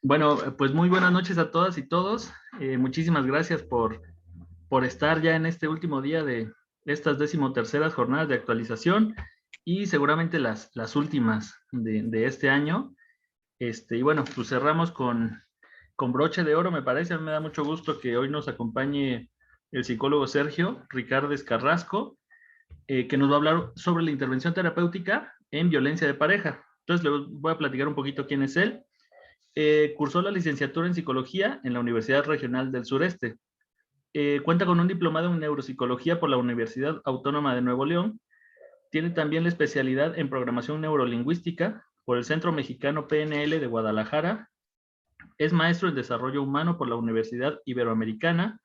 Bueno, pues muy buenas noches a todas y todos. Muchísimas gracias por estar ya en este último día de estas 13ª jornadas de actualización y seguramente las últimas de este año. Y bueno, pues cerramos con broche de oro, me parece. A mí me da mucho gusto que hoy nos acompañe el psicólogo Sergio Ricardes Carrasco, que nos va a hablar sobre la intervención terapéutica en violencia de pareja. Entonces, le voy a platicar un poquito quién es él. Cursó la licenciatura en psicología en la Universidad Regional del Sureste. Cuenta con un diplomado en neuropsicología por la Universidad Autónoma de Nuevo León. Tiene también la especialidad en programación neurolingüística por el Centro Mexicano PNL de Guadalajara. Es maestro en desarrollo humano por la Universidad Iberoamericana.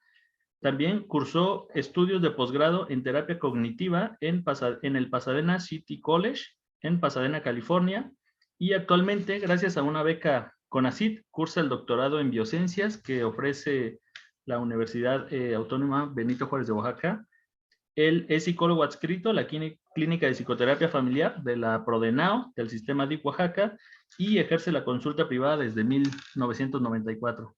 También cursó estudios de posgrado en terapia cognitiva en el Pasadena City College, en Pasadena, California. Y actualmente, gracias a una beca CONACYT, cursa el doctorado en biociencias que ofrece la Universidad Autónoma Benito Juárez de Oaxaca. Él es psicólogo adscrito a la Clínica de Psicoterapia Familiar de la Prodenao del Sistema DIF Oaxaca y ejerce la consulta privada desde 1994.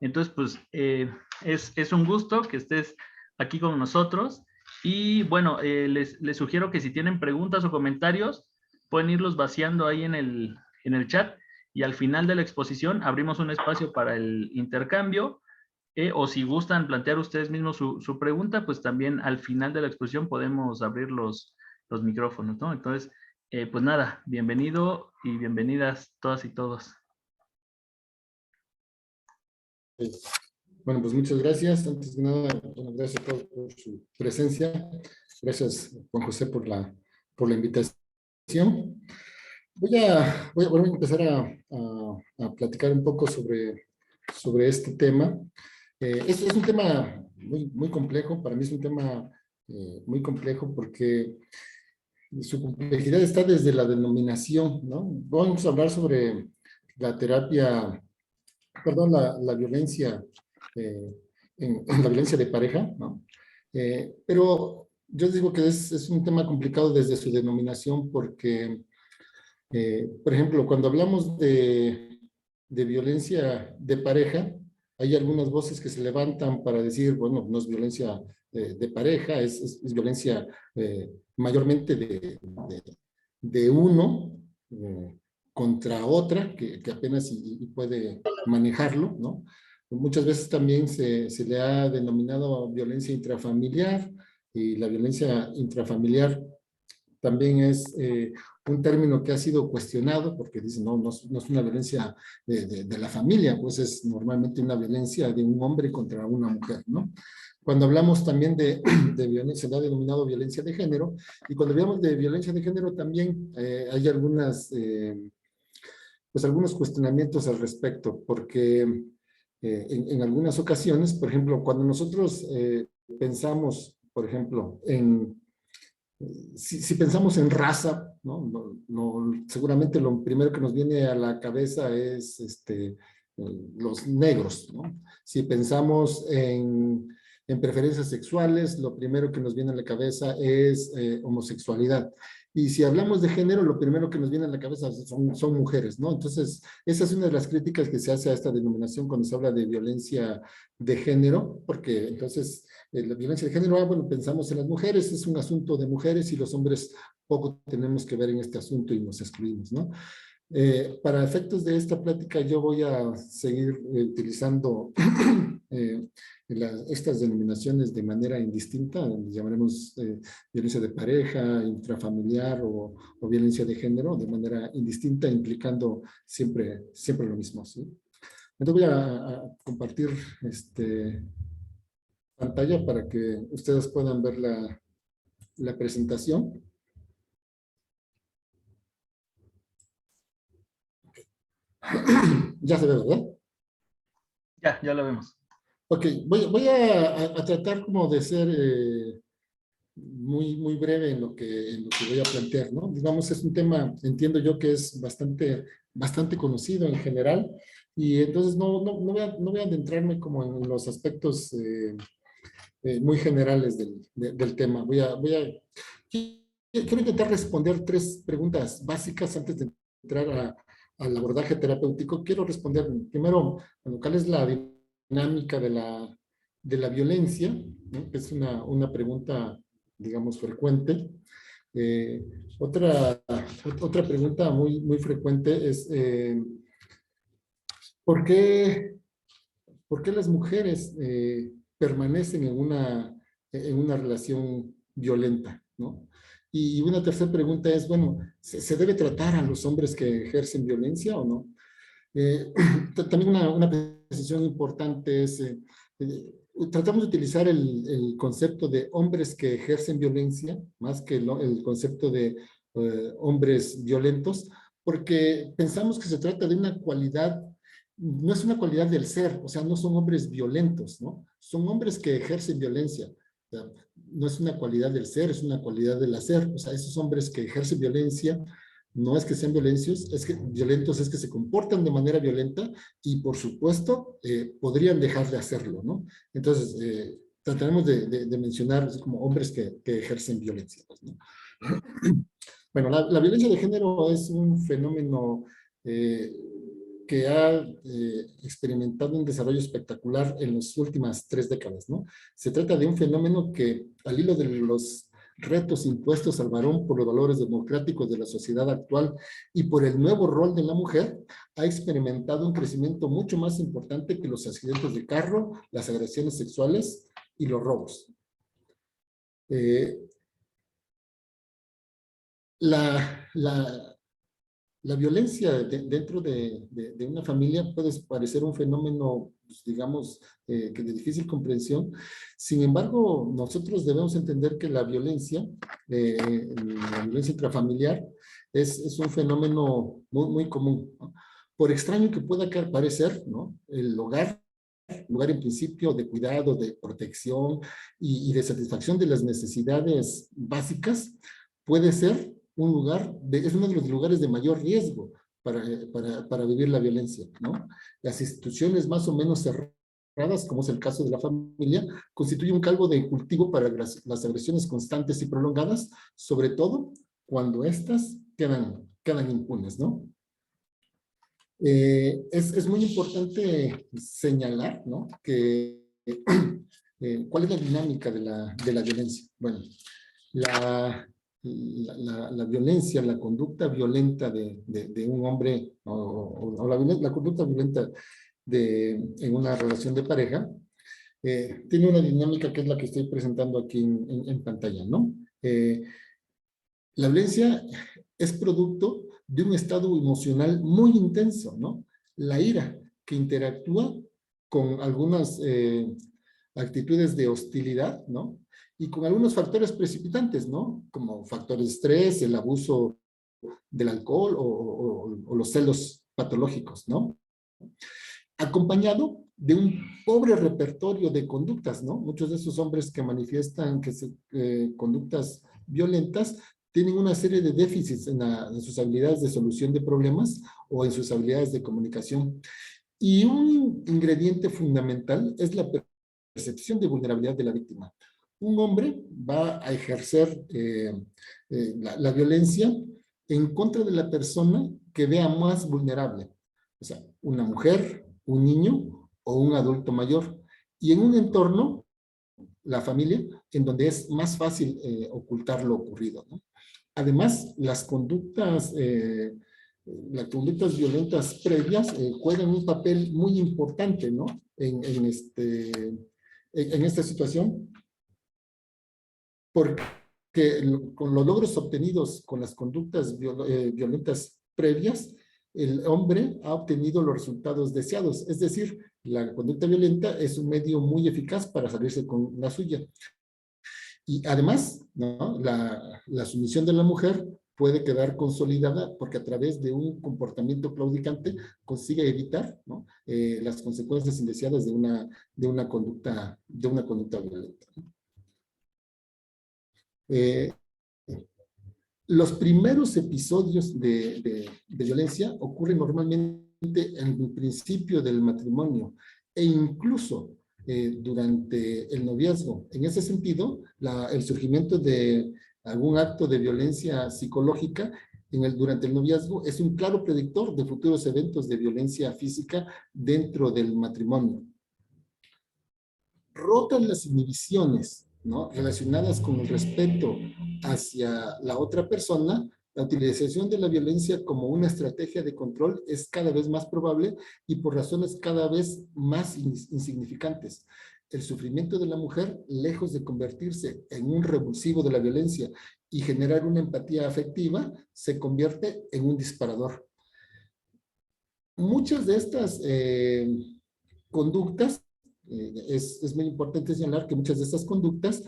Entonces, pues, es un gusto que estés aquí con nosotros. Y bueno, les sugiero que si tienen preguntas o comentarios, pueden irlos vaciando ahí en el chat. Y al final de la exposición abrimos un espacio para el intercambio. O si gustan plantear ustedes mismos su pregunta, pues también al final de la exposición podemos abrir los micrófonos, ¿no? Entonces, pues nada, bienvenido y bienvenidas todas y todos. Bueno, pues muchas gracias. Antes de nada, bueno, gracias a todos por su presencia. Gracias, Juan José, por la invitación. Voy a empezar a platicar un poco sobre este tema. Es un tema muy complejo. Para mí es un tema muy complejo porque su complejidad está desde la denominación, ¿no? Vamos a hablar sobre la terapia, perdón, la violencia, en la violencia de pareja, ¿no? Pero yo digo que es un tema complicado desde su denominación porque, por ejemplo, cuando hablamos de violencia de pareja, hay algunas voces que se levantan para decir, bueno, no es violencia de pareja, es violencia mayormente de uno contra otra, que apenas y puede manejarlo, ¿no? Muchas veces también se le ha denominado violencia intrafamiliar, y la violencia intrafamiliar también es un término que ha sido cuestionado porque dicen, no es una violencia de la familia, pues es normalmente una violencia de un hombre contra una mujer, ¿no? Cuando hablamos también de violencia, se le ha denominado violencia de género, y cuando hablamos de violencia de género también hay pues algunos cuestionamientos al respecto, porque en algunas ocasiones, por ejemplo, cuando nosotros pensamos, por ejemplo, si pensamos en raza, ¿no? Seguramente lo primero que nos viene a la cabeza es los negros, ¿no? Si pensamos en preferencias sexuales, lo primero que nos viene a la cabeza es homosexualidad. Y si hablamos de género, lo primero que nos viene a la cabeza son mujeres, ¿no? Entonces, esa es una de las críticas que se hace a esta denominación cuando se habla de violencia de género, porque entonces la violencia de género, bueno, pensamos en las mujeres, es un asunto de mujeres y los hombres poco tenemos que ver en este asunto y nos excluimos, ¿no? Para efectos de esta plática yo voy a seguir utilizando estas denominaciones de manera indistinta, llamaremos violencia de pareja, intrafamiliar o violencia de género, de manera indistinta, implicando siempre lo mismo, ¿sí? Entonces voy a compartir pantalla para que ustedes puedan ver la presentación. Ya se ve, ¿verdad? Ya lo vemos. Ok, voy a tratar como de ser muy breve en lo que voy a plantear, ¿no? Digamos, es un tema, entiendo yo que es bastante conocido en general, y entonces no voy a adentrarme como en los aspectos muy generales del tema. Quiero intentar responder 3 preguntas básicas antes de entrar al abordaje terapéutico, quiero responder primero, bueno, ¿cuál es la dinámica de la violencia? ¿No? Que es una pregunta, digamos, frecuente. Eh, otra, otra pregunta muy frecuente es, ¿por qué, por qué las mujeres permanecen en una relación violenta? ¿No? Y una tercera pregunta es, bueno, ¿se debe tratar a los hombres que ejercen violencia o no? Eh, también una precisión importante es, tratamos de utilizar el concepto de hombres que ejercen violencia, más que el concepto de hombres violentos, porque pensamos que se trata de una cualidad, no es una cualidad del ser, o sea, no son hombres violentos, ¿no? Son hombres que ejercen violencia. O sea, no es una cualidad del ser, es una cualidad del hacer. O sea, esos hombres que ejercen violencia no es que sean violentos es que se comportan de manera violenta y por supuesto podrían dejar de hacerlo, ¿no? Entonces, trataremos de mencionar como hombres que ejercen violencia, pues, ¿no? Bueno, la violencia de género es un fenómeno eh, que ha experimentado un desarrollo espectacular en las últimas 3 décadas, ¿no? Se trata de un fenómeno que, al hilo de los retos impuestos al varón por los valores democráticos de la sociedad actual y por el nuevo rol de la mujer, ha experimentado un crecimiento mucho más importante que los accidentes de carro, las agresiones sexuales y los robos. Eh, la, la, la violencia dentro de una familia puede parecer un fenómeno, pues, digamos, que de difícil comprensión. Sin embargo, nosotros debemos entender que la violencia intrafamiliar, es un fenómeno muy común, ¿no? Por extraño que pueda parecer, ¿no? El hogar, lugar en principio de cuidado, de protección y de satisfacción de las necesidades básicas, puede ser un lugar, es uno de los lugares de mayor riesgo para vivir la violencia, ¿no? Las instituciones más o menos cerradas, como es el caso de la familia, constituyen un caldo de cultivo para las agresiones constantes y prolongadas, sobre todo cuando éstas quedan impunes, ¿no? Es muy importante señalar, ¿no? Que ¿cuál es la dinámica de la violencia? Bueno, la, la violencia, la conducta violenta de un hombre o la conducta violenta en una relación de pareja tiene una dinámica que es la que estoy presentando aquí en pantalla, ¿no? La violencia es producto de un estado emocional muy intenso, ¿no? La ira, que interactúa con algunas actitudes de hostilidad, ¿no? Y con algunos factores precipitantes, ¿no? Como factores de estrés, el abuso del alcohol o los celos patológicos, ¿no? Acompañado de un pobre repertorio de conductas, ¿no? Muchos de esos hombres que manifiestan conductas violentas tienen una serie de déficits en sus habilidades de solución de problemas o en sus habilidades de comunicación. Y un ingrediente fundamental es la percepción de vulnerabilidad de la víctima. Un hombre va a ejercer la violencia en contra de la persona que vea más vulnerable. O sea, una mujer, un niño o un adulto mayor. Y en un entorno, la familia, en donde es más fácil ocultar lo ocurrido, ¿no? Además, las conductas violentas previas juegan un papel muy importante, ¿no? En esta situación, porque con los logros obtenidos con las conductas violentas previas, el hombre ha obtenido los resultados deseados. Es decir, la conducta violenta es un medio muy eficaz para salirse con la suya. Y además, ¿no? La sumisión de la mujer puede quedar consolidada porque a través de un comportamiento claudicante consigue evitar, ¿no? Las consecuencias indeseadas de una conducta violenta. Eh, los primeros episodios de violencia ocurren normalmente en el principio del matrimonio e incluso durante el noviazgo. En ese sentido, el surgimiento de algún acto de violencia psicológica durante el noviazgo es un claro predictor de futuros eventos de violencia física dentro del matrimonio. Rotan las inhibiciones, ¿no?, relacionadas con el respeto hacia la otra persona. La utilización de la violencia como una estrategia de control es cada vez más probable y por razones cada vez más insignificantes. El sufrimiento de la mujer, lejos de convertirse en un revulsivo de la violencia y generar una empatía afectiva, se convierte en un disparador. Muchas de estas conductas, es muy importante señalar que muchas de estas conductas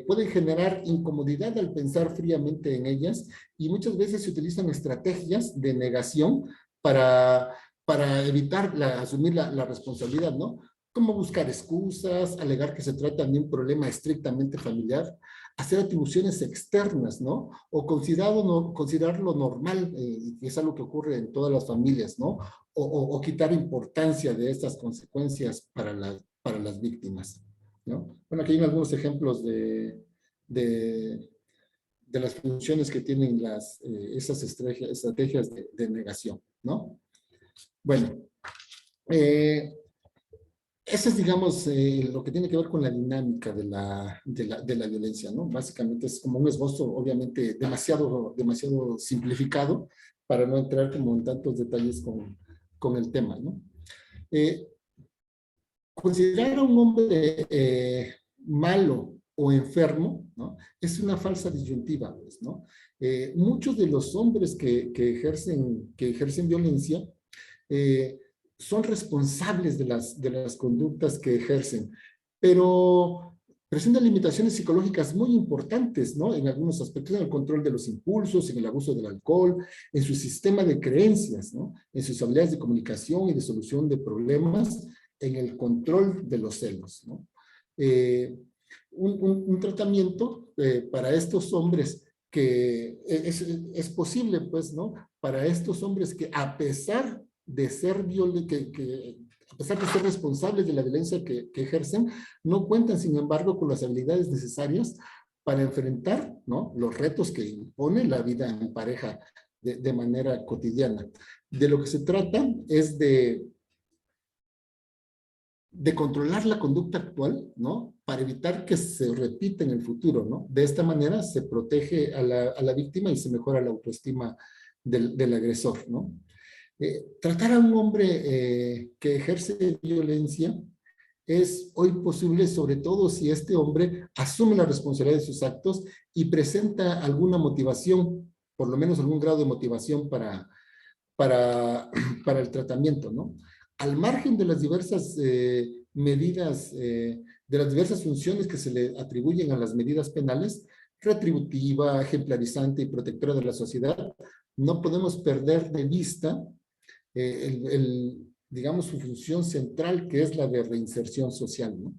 pueden generar incomodidad al pensar fríamente en ellas, y muchas veces se utilizan estrategias de negación para evitar asumir la responsabilidad, ¿no? Como buscar excusas, alegar que se trata de un problema estrictamente familiar, hacer atribuciones externas, ¿no? O considerarlo normal, que es algo que ocurre en todas las familias, ¿no? O quitar importancia de estas consecuencias para las víctimas, ¿no? Bueno, aquí hay algunos ejemplos de las funciones que tienen esas estrategias de negación, ¿no? Bueno, eso es, digamos, lo que tiene que ver con la dinámica de la violencia, ¿no? Básicamente es como un esbozo, obviamente, demasiado simplificado para no entrar como en tantos detalles con el tema, ¿no? Considerar a un hombre malo o enfermo, ¿no?, es una falsa disyuntiva, pues, ¿no? Muchos de los hombres que ejercen violencia son responsables de las conductas que ejercen, pero presentan limitaciones psicológicas muy importantes, ¿no? En algunos aspectos, en el control de los impulsos, en el abuso del alcohol, en su sistema de creencias, ¿no? En sus habilidades de comunicación y de solución de problemas, en el control de los celos, ¿no? Un tratamiento para estos hombres que es posible, pues, ¿no? Para estos hombres que a pesar de ser a pesar de ser responsables de la violencia que ejercen, no cuentan, sin embargo, con las habilidades necesarias para enfrentar, ¿no?, los retos que impone la vida en pareja de manera cotidiana. De lo que se trata es de controlar la conducta actual, ¿no?, para evitar que se repita en el futuro, ¿no? De esta manera se protege a la víctima y se mejora la autoestima del agresor, ¿no? Tratar a un hombre que ejerce violencia es hoy posible, sobre todo si este hombre asume la responsabilidad de sus actos y presenta alguna motivación, por lo menos algún grado de motivación para el tratamiento, ¿no? Al margen de las diversas medidas, de las diversas funciones que se le atribuyen a las medidas penales, retributiva, ejemplarizante y protectora de la sociedad, no podemos perder de vista digamos, su función central, que es la de reinserción social, ¿no?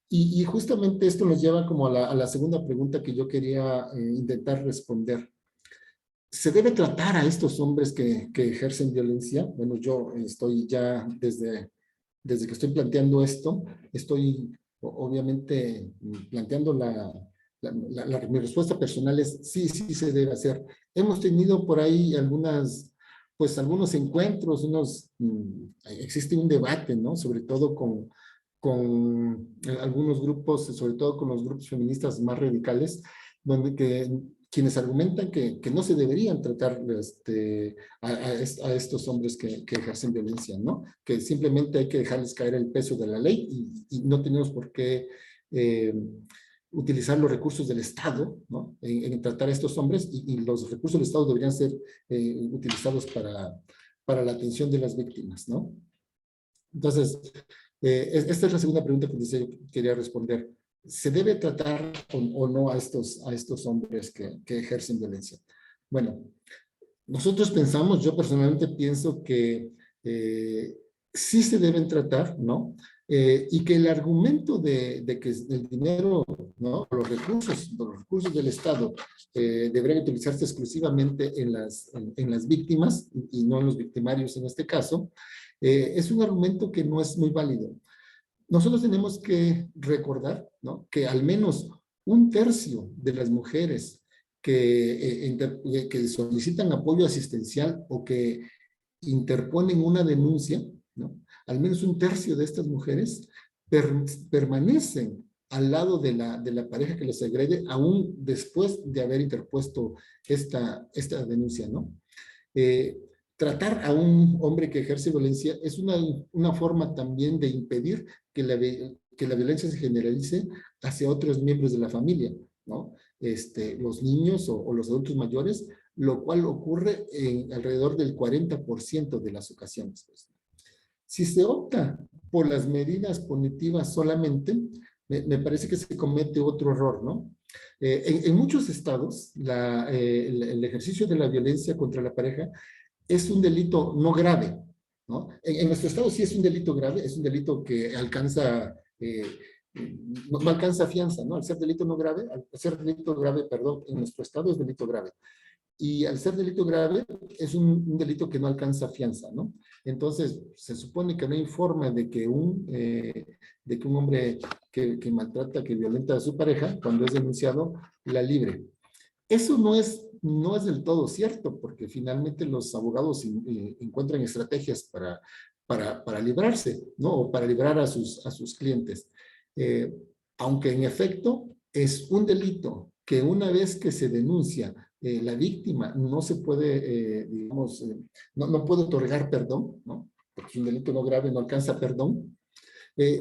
Y justamente esto nos lleva como a la segunda pregunta que yo quería intentar responder. ¿Se debe tratar a estos hombres que ejercen violencia? Bueno, yo estoy ya desde que estoy planteando esto, estoy obviamente planteando mi respuesta personal es sí, sí se debe hacer. Hemos tenido por ahí algunos encuentros, existe un debate, ¿no? Sobre todo con algunos grupos, sobre todo con los grupos feministas más radicales, quienes argumentan que no se deberían tratar a estos hombres que ejercen violencia, ¿no? Que simplemente hay que dejarles caer el peso de la ley y no tenemos por qué utilizar los recursos del Estado, ¿no?, en tratar a estos hombres, y los recursos del Estado deberían ser utilizados para la atención de las víctimas, ¿no? Entonces, esta es la segunda pregunta que yo quería responder. ¿Se debe tratar o no a estos hombres que ejercen violencia? Bueno, nosotros pensamos, yo personalmente pienso que sí se deben tratar, ¿no? Y que el argumento de que el dinero, ¿no?, los recursos del Estado deberían utilizarse exclusivamente en las víctimas y no en los victimarios en este caso, es un argumento que no es muy válido. Nosotros tenemos que recordar, ¿no?, que al menos un tercio de las mujeres que solicitan apoyo asistencial o que interponen una denuncia, ¿no? Al menos un tercio de estas mujeres permanecen al lado de la pareja que les agrede, aún después de haber interpuesto esta denuncia, ¿no? Eh, Tratar a un hombre que ejerce violencia es una forma también de impedir que la violencia se generalice hacia otros miembros de la familia, ¿no? Los niños o los adultos mayores, lo cual ocurre en alrededor del 40% de las ocasiones. Pues. Si se opta por las medidas punitivas solamente, me parece que se comete otro error, ¿no? En muchos estados, el ejercicio de la violencia contra la pareja es un delito no grave, ¿no? En nuestro estado sí es un delito grave, es un delito que alcanza, no alcanza fianza, ¿no? Al ser delito no grave, al ser delito grave, perdón, en nuestro estado es delito grave. Y al ser delito grave, es un delito que no alcanza fianza, ¿no? Entonces, se supone que no hay forma de que un hombre que maltrata, que violenta a su pareja, cuando es denunciado, la libre. Eso no es del todo cierto, porque finalmente los abogados encuentran estrategias para librarse, ¿no? O para librar a sus clientes. Eh, Aunque en efecto es un delito que una vez que se denuncia, la víctima no se puede, digamos, no puede otorgar perdón, ¿no? Porque es un delito no grave, no alcanza perdón.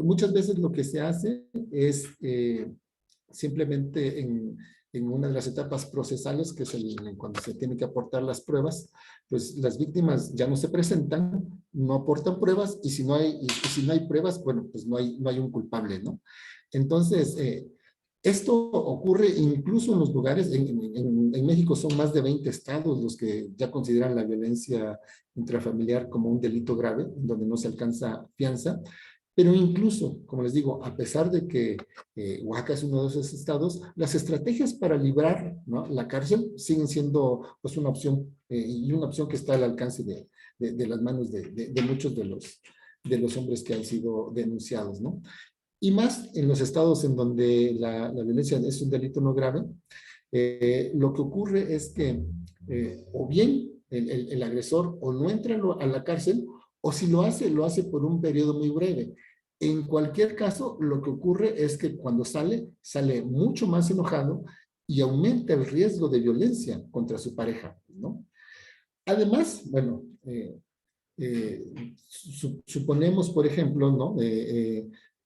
Muchas veces lo que se hace es simplemente en una de las etapas procesales, que es cuando se tienen que aportar las pruebas, pues las víctimas ya no se presentan, no aportan pruebas, y si no hay pruebas, bueno, pues no hay un culpable, ¿no? Entonces, esto ocurre incluso en los lugares, en México son más de 20 estados los que ya consideran la violencia intrafamiliar como un delito grave, donde no se alcanza fianza. Pero incluso, como les digo, a pesar de que Oaxaca es uno de esos estados, las estrategias para librar, ¿no?, la cárcel siguen siendo pues una opción, y una opción que está al alcance de las manos de muchos de los hombres que han sido denunciados, ¿no? Y más en los estados en donde la violencia es un delito no grave, lo que ocurre es que o bien el agresor o no entra a la cárcel, o si lo hace por un periodo muy breve. En cualquier caso, lo que ocurre es que cuando sale mucho más enojado y aumenta el riesgo de violencia contra su pareja, ¿no? Además, bueno, suponemos, por ejemplo, ¿no?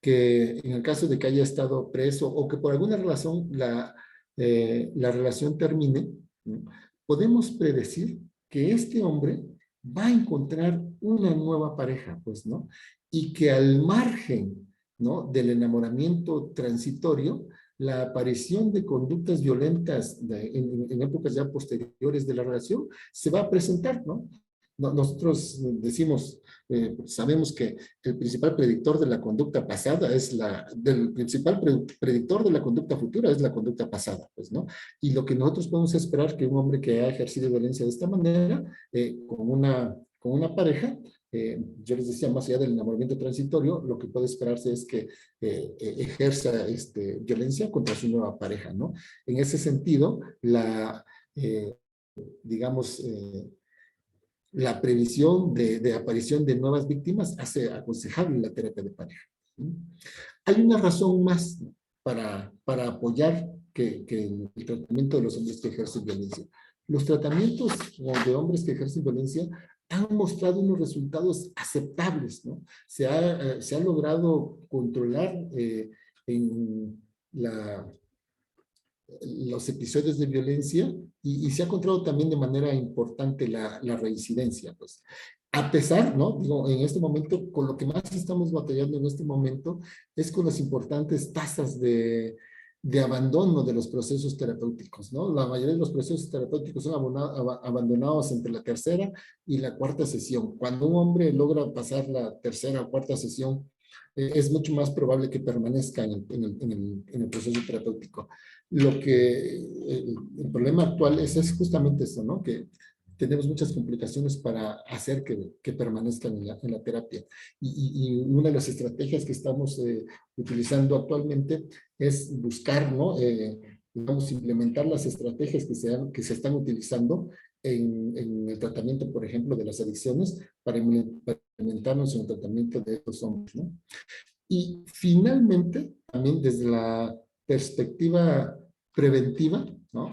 Que en el caso de que haya estado preso o que por alguna razón la relación termine, ¿no?, podemos predecir que este hombre va a encontrar una nueva pareja, pues, ¿no? Y que al margen, ¿no?, del enamoramiento transitorio, la aparición de conductas violentas en épocas ya posteriores de la relación se va a presentar, ¿no? Nosotros decimos, sabemos que el principal predictor de la conducta pasada del principal predictor de la conducta futura es la conducta pasada, pues, ¿no? Y lo que nosotros podemos esperar que un hombre que ha ejercido violencia de esta manera, con una pareja, yo les decía, más allá del enamoramiento transitorio, lo que puede esperarse es que ejerza violencia contra su nueva pareja, ¿no? En ese sentido, digamos, la previsión de aparición de nuevas víctimas hace aconsejable la terapia de pareja. Hay una razón más para apoyar que el tratamiento de los hombres que ejercen violencia. Los tratamientos de hombres que ejercen violencia han mostrado unos resultados aceptables, ¿no? Se ha logrado controlar en los episodios de violencia y se ha encontrado también de manera importante la reincidencia, pues. A pesar, ¿no? Digo, en este momento, con lo que más estamos batallando en este momento es con las importantes tasas de abandono de los procesos terapéuticos, ¿no? La mayoría de los procesos terapéuticos son abandonados entre la tercera y la cuarta sesión. Cuando un hombre logra pasar la tercera o cuarta sesión, es mucho más probable que permanezca en el proceso terapéutico. El problema actual es justamente eso, ¿no? Que tenemos muchas complicaciones para hacer que permanezcan en la terapia. Y una de las estrategias que estamos utilizando actualmente es buscar, ¿no?, digamos, implementar las estrategias que se están utilizando en el tratamiento, por ejemplo, de las adicciones para implementarnos en el tratamiento de estos hombres, ¿no? Y finalmente, también desde la perspectiva preventiva, ¿no?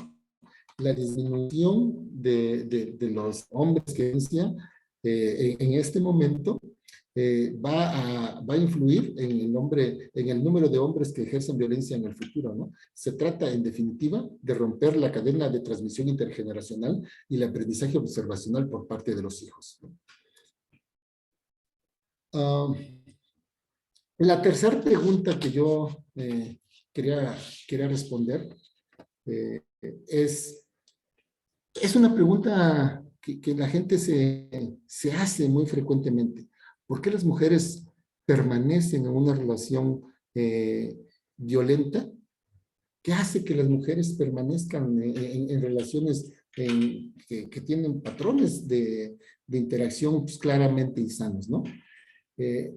La disminución de los hombres que denuncian en este momento va a influir en el número de hombres que ejercen violencia en el futuro, ¿no? Se trata, en definitiva, de romper la cadena de transmisión intergeneracional y el aprendizaje observacional por parte de los hijos, ¿no? La tercera pregunta que yo quería responder eh, es una pregunta que la gente se hace muy frecuentemente. ¿Por qué las mujeres permanecen en una relación violenta? ¿Qué hace que las mujeres permanezcan en relaciones que tienen patrones de interacción pues, claramente insanos, ¿no? Eh,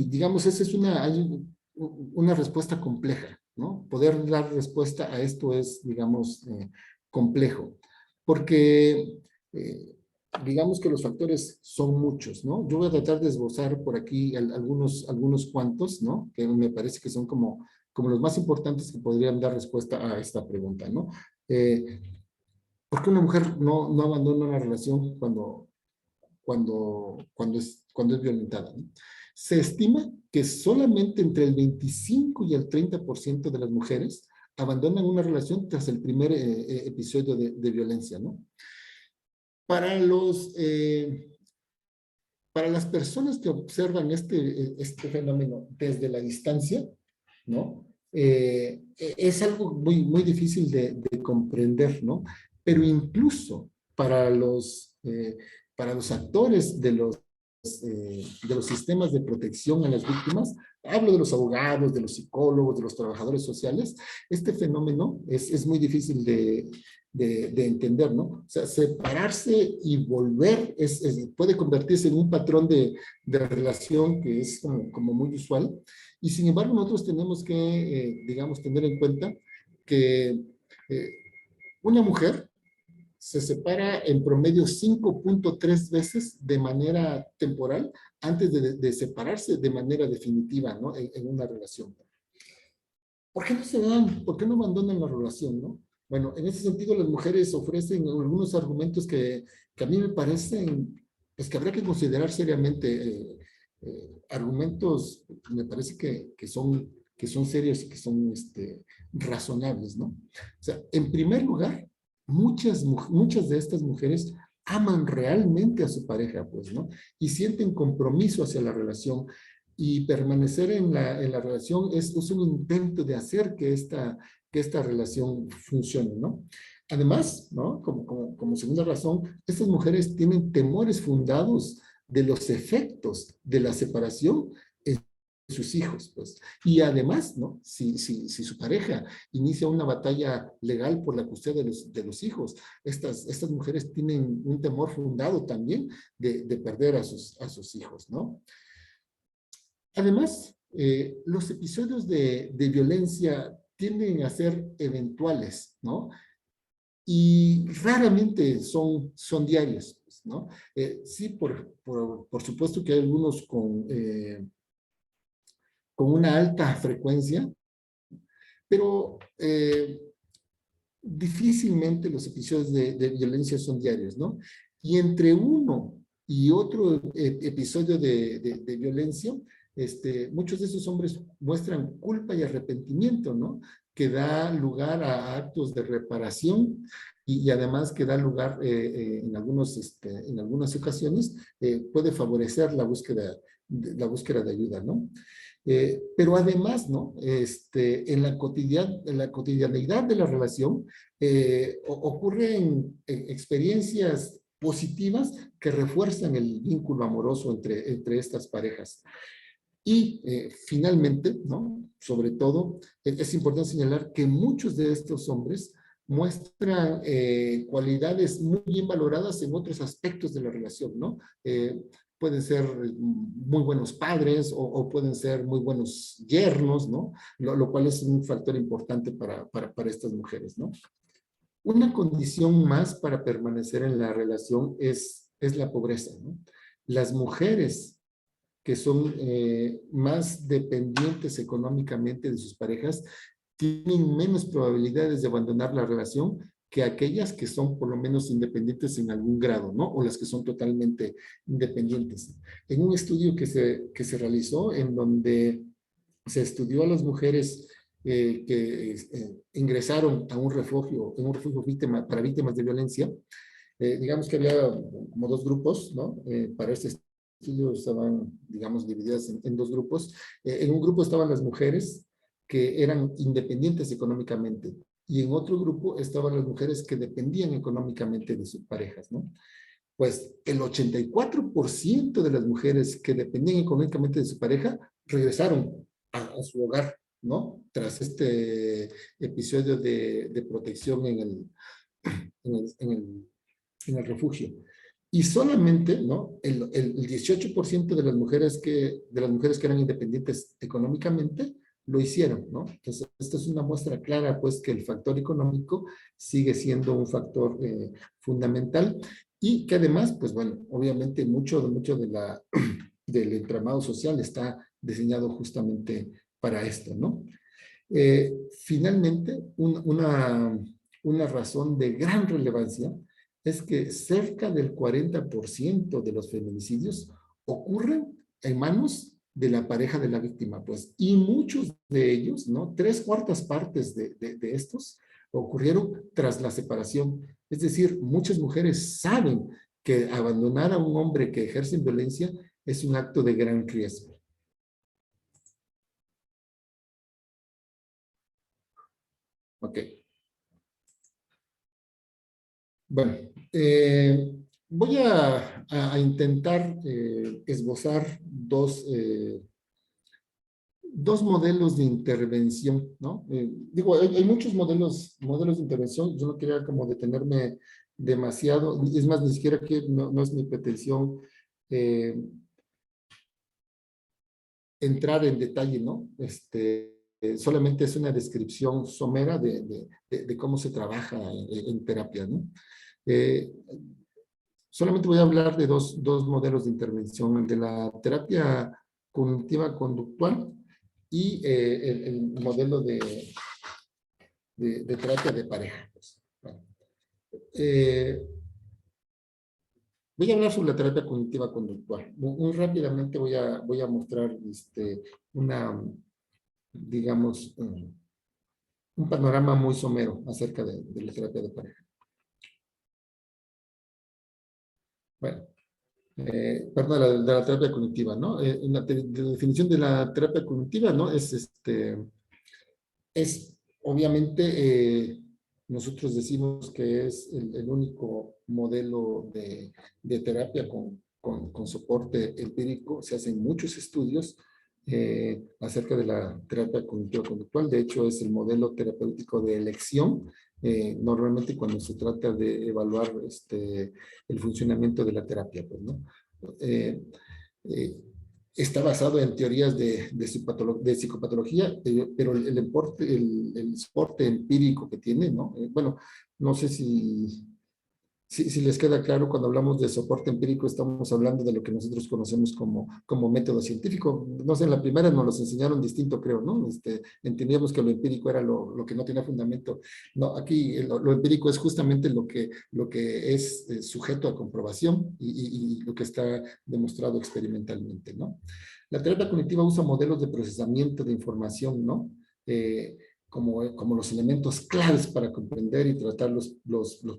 digamos, hay una respuesta compleja, ¿no? Poder dar respuesta a esto es, digamos, complejo, porque digamos que los factores son muchos, ¿no? Yo voy a tratar de esbozar por aquí algunos cuantos, ¿no? Que me parece que son como los más importantes que podrían dar respuesta a esta pregunta, ¿no? Eh, ¿Por qué una mujer no abandona una relación cuando es violentada, ¿no? Se estima que solamente entre el 25 y el 30% de las mujeres abandonan una relación tras el primer episodio de violencia, ¿no? Para para las personas que observan este fenómeno desde la distancia, ¿no? Es algo muy difícil de comprender, ¿no? Pero incluso para los actores de los sistemas de protección a las víctimas, hablo de los abogados, de los psicólogos, de los trabajadores sociales, este fenómeno es muy difícil de entender, ¿no? O sea, separarse y volver puede convertirse en un patrón de relación que es como muy usual, y sin embargo nosotros tenemos que, digamos, tener en cuenta que eh, una mujer se separa en promedio 5.3 veces de manera temporal antes de separarse de manera definitiva, ¿no? En una relación. ¿Por qué no se dan? ¿Por qué no abandonan la relación, no? Bueno, en ese sentido las mujeres ofrecen algunos argumentos que a mí me parecen, pues que habría que considerar seriamente, argumentos, me parece que son serios y que son razonables, ¿no? O sea, en primer lugar, muchas de estas mujeres aman realmente a su pareja, pues, ¿no? Y sienten compromiso hacia la relación, y permanecer en la relación es un intento de hacer que esta relación funcione, ¿no? Además, ¿no? Como segunda razón, estas mujeres tienen temores fundados de los efectos de la separación en sus hijos, pues. Y además, ¿no? Si su pareja inicia una batalla legal por la custodia de los hijos, estas mujeres tienen un temor fundado también de perder a sus hijos, ¿no? Además, los episodios de violencia tienden a ser eventuales, ¿no? Y raramente son diarios, pues, ¿no? Sí, por supuesto que hay algunos con una alta frecuencia, pero difícilmente los episodios de violencia son diarios, ¿no? Y entre uno y otro episodio de violencia, muchos de esos hombres muestran culpa y arrepentimiento, ¿no? Que da lugar a actos de reparación y además que da lugar en algunas ocasiones puede favorecer la búsqueda de ayuda, ¿no? Pero además, ¿no? En la cotidianidad de la relación ocurren experiencias positivas que refuerzan el vínculo amoroso entre estas parejas. Y finalmente, ¿no? Sobre todo, es importante señalar que muchos de estos hombres muestran cualidades muy bien valoradas en otros aspectos de la relación, ¿no? pueden ser muy buenos padres o pueden ser muy buenos yernos, ¿no? Lo cual es un factor importante para estas mujeres, ¿no? Una condición más para permanecer en la relación es la pobreza, ¿no? Las mujeres que son más dependientes económicamente de sus parejas tienen menos probabilidades de abandonar la relación que aquellas que son por lo menos independientes en algún grado, ¿no? O las que son totalmente independientes. En un estudio que se realizó en donde se estudió a las mujeres que ingresaron a un refugio para víctimas de violencia, digamos que había como dos grupos, ¿no? Para este estudio estaban, digamos, divididas en dos grupos. En un grupo estaban las mujeres que eran independientes económicamente y en otro grupo estaban las mujeres que dependían económicamente de sus parejas, ¿no? Pues el 84% de las mujeres que dependían económicamente de su pareja regresaron a su hogar, ¿no? Tras este episodio de protección en el, en el en el refugio. Y solamente, ¿no? El 18% de las mujeres que eran independientes económicamente lo hicieron, ¿no? Entonces, esta es una muestra clara, pues, que el factor económico sigue siendo un factor fundamental y que además, pues, bueno, obviamente mucho del entramado social está diseñado justamente para esto, ¿no? Finalmente, una razón de gran relevancia es que cerca del 40% de los feminicidios ocurren en manos de la pareja de la víctima, pues, y muchos de ellos, ¿no? 3/4 partes de estos ocurrieron tras la separación. Es decir, muchas mujeres saben que abandonar a un hombre que ejerce violencia es un acto de gran riesgo. Ok. Bueno, voy a intentar esbozar dos modelos de intervención, ¿no? Digo, hay muchos modelos de intervención, yo no quería como detenerme demasiado, es más, ni siquiera que no es mi pretensión eh, entrar en detalle, ¿no? Solamente es una descripción somera de cómo se trabaja en terapia, ¿no? Eh, Solamente voy a hablar de dos modelos de intervención, el de la terapia cognitiva conductual y el modelo de terapia de pareja. Pues. Bueno, eh, voy a hablar sobre la terapia cognitiva conductual. Muy rápidamente voy a mostrar digamos, un panorama muy somero acerca de la terapia de pareja. Bueno, perdón, de la terapia cognitiva, ¿no? La definición de la terapia cognitiva, ¿no? Es obviamente, nosotros decimos que es el único modelo de terapia con soporte empírico. Se hacen muchos estudios acerca de la terapia cognitivo-conductual. De hecho, es el modelo terapéutico de elección. Normalmente cuando se trata de evaluar el funcionamiento de la terapia, pues, ¿no? Eh, eh, Está basado en teorías de psicopatología, pero el soporte empírico que tiene, ¿no? Bueno, no sé si les queda claro, cuando hablamos de soporte empírico, estamos hablando de lo que nosotros conocemos como método científico. No sé, en la primera nos los enseñaron distinto, creo, ¿no? Entendíamos que lo empírico era lo que no tenía fundamento. No, aquí lo empírico es justamente lo que es sujeto a comprobación y lo que está demostrado experimentalmente, ¿no? La terapia cognitiva usa modelos de procesamiento de información, ¿no? Como los elementos claves para comprender y tratar los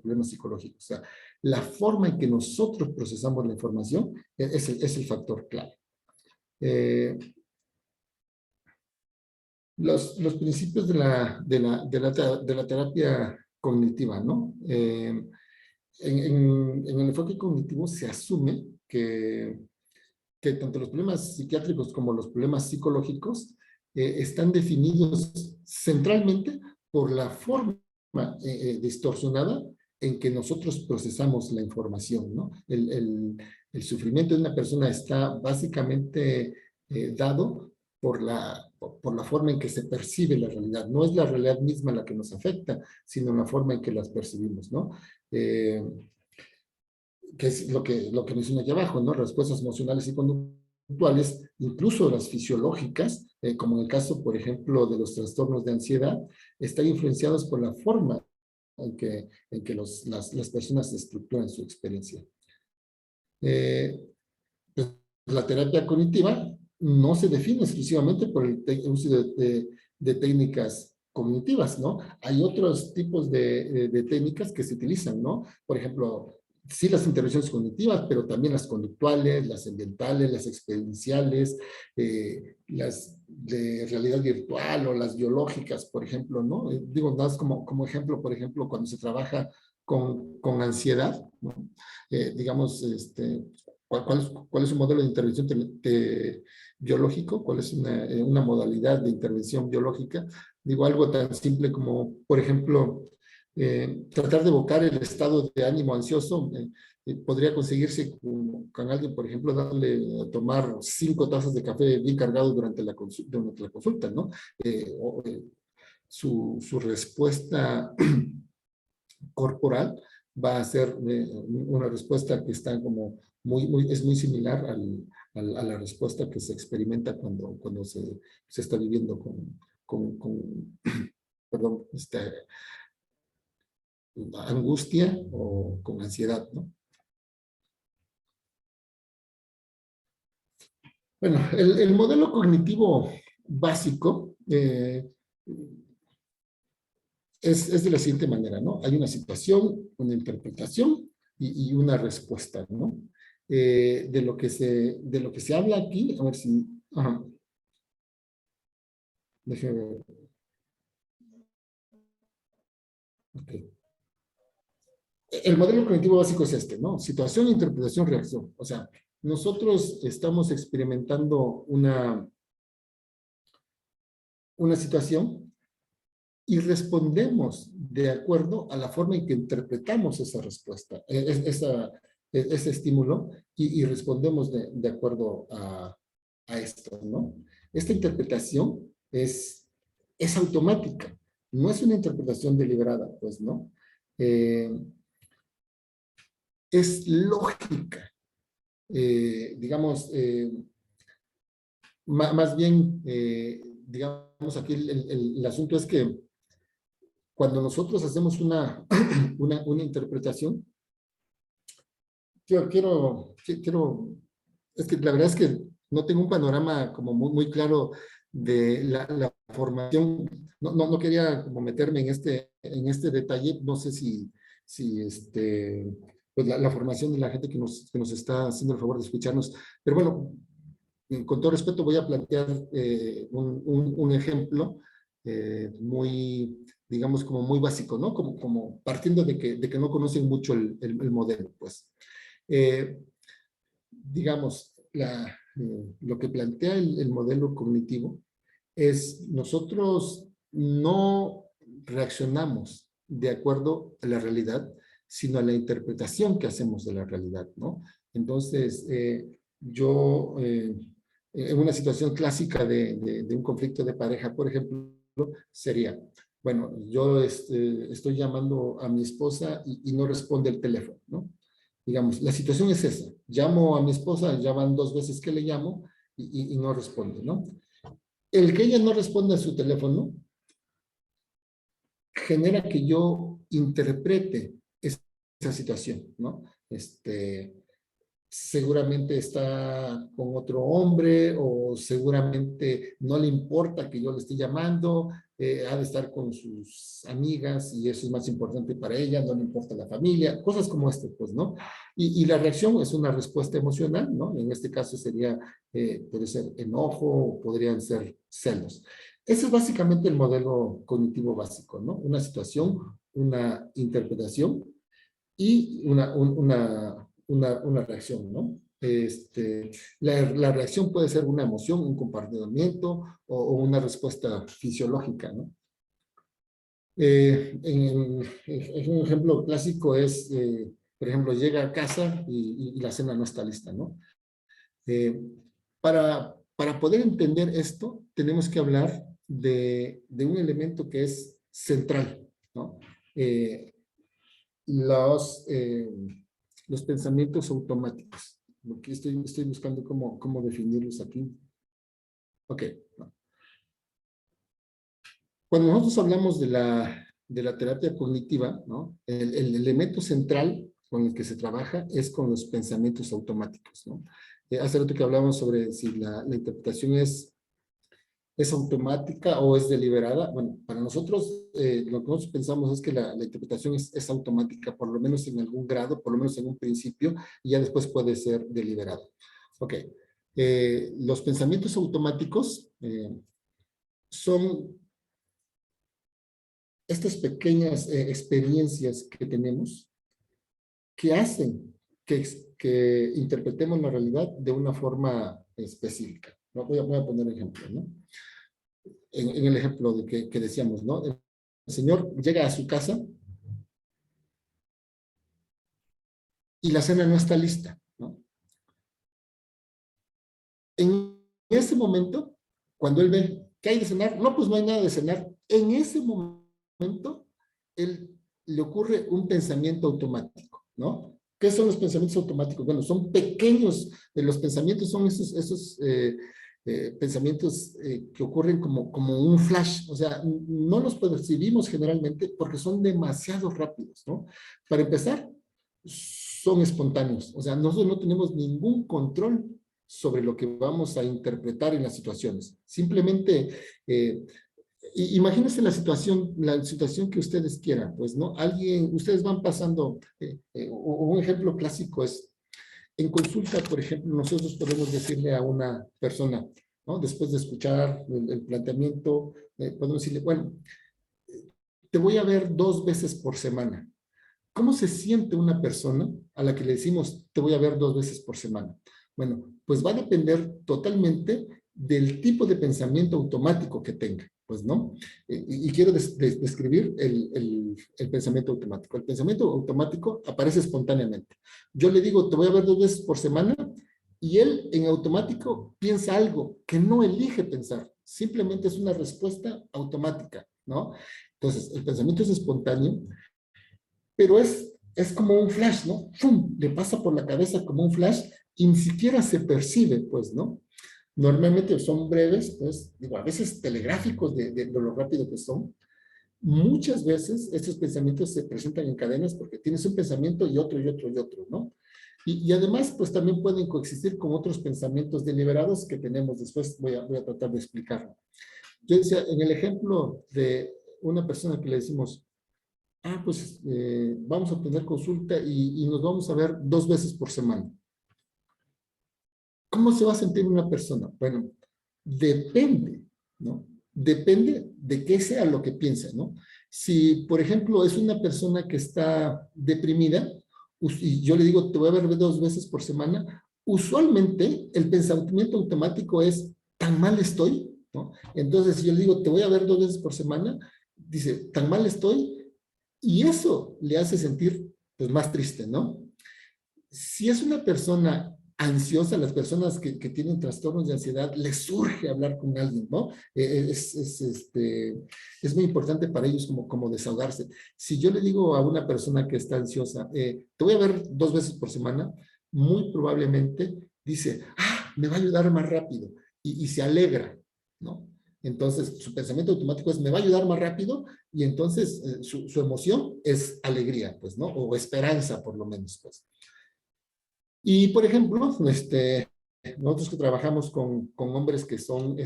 problemas psicológicos. O sea, la forma en que nosotros procesamos la información es el factor clave. Los principios de la terapia cognitiva, ¿no? En el enfoque cognitivo se asume que tanto los problemas psiquiátricos como los problemas psicológicos están definidos centralmente por la forma distorsionada en que nosotros procesamos la información, ¿no? El sufrimiento de una persona está básicamente dado por la forma en que se percibe la realidad. No es la realidad misma la que nos afecta, sino la forma en que las percibimos, ¿no? Que es lo que menciona aquí abajo, ¿no? Respuestas emocionales y conductuales, incluso las fisiológicas, como en el caso, por ejemplo, de los trastornos de ansiedad, están influenciados por la forma en que las personas estructuran su experiencia. Pues, la terapia cognitiva no se define exclusivamente por el uso de técnicas cognitivas, ¿no? Hay otros tipos de técnicas que se utilizan, ¿no? Por ejemplo, sí las intervenciones cognitivas, pero también las conductuales, las ambientales, las experienciales, las de realidad virtual o las biológicas, por ejemplo, ¿no? Digo, nada más como ejemplo, por ejemplo, cuando se trabaja con ansiedad, ¿no? Digamos, ¿cuál es un modelo de intervención biológico? ¿Cuál es una modalidad de intervención biológica? Digo, algo tan simple como, por ejemplo, tratar de evocar el estado de ánimo ansioso. Podría conseguirse con alguien, por ejemplo, darle a tomar 5 tazas de café bien cargado durante la consulta, ¿no? Su respuesta corporal va a ser una respuesta que está como es muy similar a la respuesta que se experimenta cuando se está viviendo perdón, angustia o con ansiedad, ¿no? Bueno, el modelo cognitivo básico es de la siguiente manera, ¿no? Hay una situación, una interpretación y una respuesta, ¿no? De lo que se habla aquí, a ver si... Ajá, déjeme ver. Okay. El modelo cognitivo básico es este, ¿no? Situación, interpretación, reacción. O sea, nosotros estamos experimentando una situación y respondemos de acuerdo a la forma en que interpretamos esa respuesta, ese estímulo, y respondemos de acuerdo a esto, ¿no? Esta interpretación es automática, no es una interpretación deliberada, pues, ¿no? Es lógica, digamos, más bien, digamos, aquí el asunto es que cuando nosotros hacemos una interpretación, quiero, es que la verdad es que no tengo un panorama como muy claro de la formación, no quería como meterme en este detalle, no sé si pues la formación de la gente que nos está haciendo el favor de escucharnos, pero bueno, con todo respeto voy a plantear un ejemplo muy, digamos, como muy básico, ¿no? Como partiendo de que no conocen mucho el modelo, pues. Digamos, lo que plantea el modelo cognitivo es nosotros no reaccionamos de acuerdo a la realidad, sino a la interpretación que hacemos de la realidad, ¿no? Entonces, en una situación clásica de un conflicto de pareja, por ejemplo, sería, bueno, yo estoy llamando a mi esposa y no responde el teléfono, ¿no? Digamos, la situación es esa. Llamo a mi esposa, ya van 2 veces que le llamo y no responde, ¿no? El que ella no responda a su teléfono genera que yo interprete esa situación, ¿no? Seguramente está con otro hombre o seguramente no le importa que yo le esté llamando, ha de estar con sus amigas y eso es más importante para ella, no le importa la familia, cosas como este, pues, ¿no? Y la reacción es una respuesta emocional, ¿no? En este caso sería, puede ser enojo o podrían ser celos. Ese es básicamente el modelo cognitivo básico, ¿no? Una situación, una interpretación y una reacción, ¿no? La reacción puede ser una emoción, un comportamiento o una respuesta fisiológica, ¿no? Un ejemplo clásico es, por ejemplo, llega a casa y la cena no está lista, ¿no? Eh, para poder entender esto, tenemos que hablar de un elemento que es central, ¿no? Eh, los, eh, los pensamientos automáticos. Aquí estoy buscando cómo definirlos aquí. Ok. No. Cuando nosotros hablamos de la terapia cognitiva, ¿no? El elemento central con el que se trabaja es con los pensamientos automáticos, ¿no? Hace rato que hablamos sobre si la interpretación es automática o es deliberada. Bueno, para nosotros, lo que nosotros pensamos es que la interpretación es automática, por lo menos en algún grado, por lo menos en un principio, y ya después puede ser deliberada. Ok. Los pensamientos automáticos son estas pequeñas experiencias que tenemos que hacen que interpretemos la realidad de una forma específica, ¿no? Voy a poner ejemplo, ¿no? En el ejemplo de que decíamos, ¿no? El señor llega a su casa y la cena no está lista, ¿no? En ese momento, cuando él ve, ¿qué hay de cenar? No, pues no hay nada de cenar. En ese momento, él le ocurre un pensamiento automático, ¿no? ¿Qué son los pensamientos automáticos? Bueno, son pequeños, los pensamientos son esos pensamientos que ocurren como un flash, o sea, no los percibimos generalmente porque son demasiado rápidos, ¿no? Para empezar, son espontáneos, o sea, nosotros no tenemos ningún control sobre lo que vamos a interpretar en las situaciones. Simplemente, imagínense la situación que ustedes quieran, pues, ¿no? Ustedes van pasando, un ejemplo clásico es, en consulta, por ejemplo, nosotros podemos decirle a una persona, ¿no? Después de escuchar el planteamiento, podemos decirle, bueno, te voy a ver 2 veces por semana. ¿Cómo se siente una persona a la que le decimos, te voy a ver 2 veces por semana? Bueno, pues va a depender totalmente del tipo de pensamiento automático que tenga, pues, ¿no? Y quiero describir el pensamiento automático. El pensamiento automático aparece espontáneamente. Yo le digo, te voy a ver 2 veces por semana, y él en automático piensa algo que no elige pensar. Simplemente es una respuesta automática, ¿no? Entonces, el pensamiento es espontáneo, pero es como un flash, ¿no? ¡Fum! Le pasa por la cabeza como un flash y ni siquiera se percibe, pues, ¿no? Normalmente son breves, pues, digo, a veces telegráficos de lo rápido que son. Muchas veces estos pensamientos se presentan en cadenas porque tienes un pensamiento y otro y otro y otro, ¿no? Y además, pues también pueden coexistir con otros pensamientos deliberados que tenemos. Después voy a tratar de explicarlo. Yo decía, en el ejemplo de una persona que le decimos, pues vamos a tener consulta y nos vamos a ver 2 veces por semana. ¿Cómo se va a sentir una persona? Bueno, depende, ¿no? Depende de qué sea lo que piense, ¿no? Si, por ejemplo, es una persona que está deprimida y yo le digo, te voy a ver 2 veces por semana, usualmente el pensamiento automático es, ¿tan mal estoy? ¿No? Entonces, si yo le digo, te voy a ver 2 veces por semana, dice, ¿tan mal estoy? Y eso le hace sentir pues, más triste, ¿no? Si es una persona ansiosa, las personas que tienen trastornos de ansiedad, les surge hablar con alguien, ¿no? Es muy importante para ellos como desahogarse. Si yo le digo a una persona que está ansiosa, te voy a ver 2 veces por semana, muy probablemente dice, me va a ayudar más rápido y se alegra, ¿no? Entonces, su pensamiento automático es, me va a ayudar más rápido y entonces su emoción es alegría, pues, ¿no? O esperanza, por lo menos, pues. Y, por ejemplo, nosotros que trabajamos con hombres que son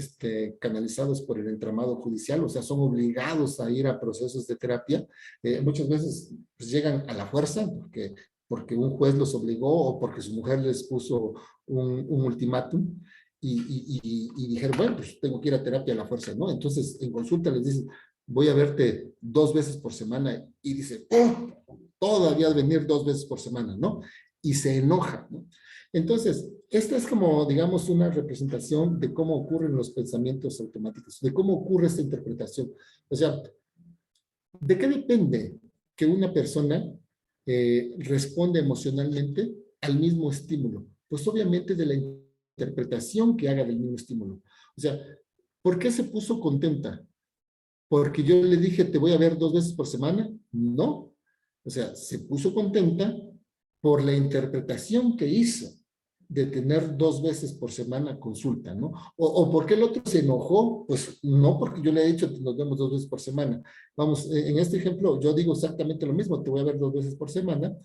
canalizados por el entramado judicial, o sea, son obligados a ir a procesos de terapia, muchas veces pues, llegan a la fuerza porque un juez los obligó o porque su mujer les puso un ultimátum y dijeron, bueno, pues tengo que ir a terapia a la fuerza, ¿no? Entonces, en consulta les dicen, voy a verte 2 veces por semana y dice, ¡oh! Todavía venir 2 veces por semana, ¿no? Y se enoja, ¿no? Entonces, esta es como, digamos, una representación de cómo ocurren los pensamientos automáticos, de cómo ocurre esta interpretación. O sea, ¿De qué depende que una persona responde emocionalmente al mismo estímulo? Pues obviamente de la interpretación que haga del mismo estímulo. O sea, ¿por qué se puso contenta? ¿Porque yo le dije te voy a ver 2 veces por semana? No. O sea, se puso contenta por la interpretación que hizo de tener 2 veces por semana consulta, ¿no? O porque el otro se enojó, pues no porque yo le he dicho nos vemos 2 veces por semana. Vamos, en este ejemplo yo digo exactamente lo mismo, te voy a ver 2 veces por semana,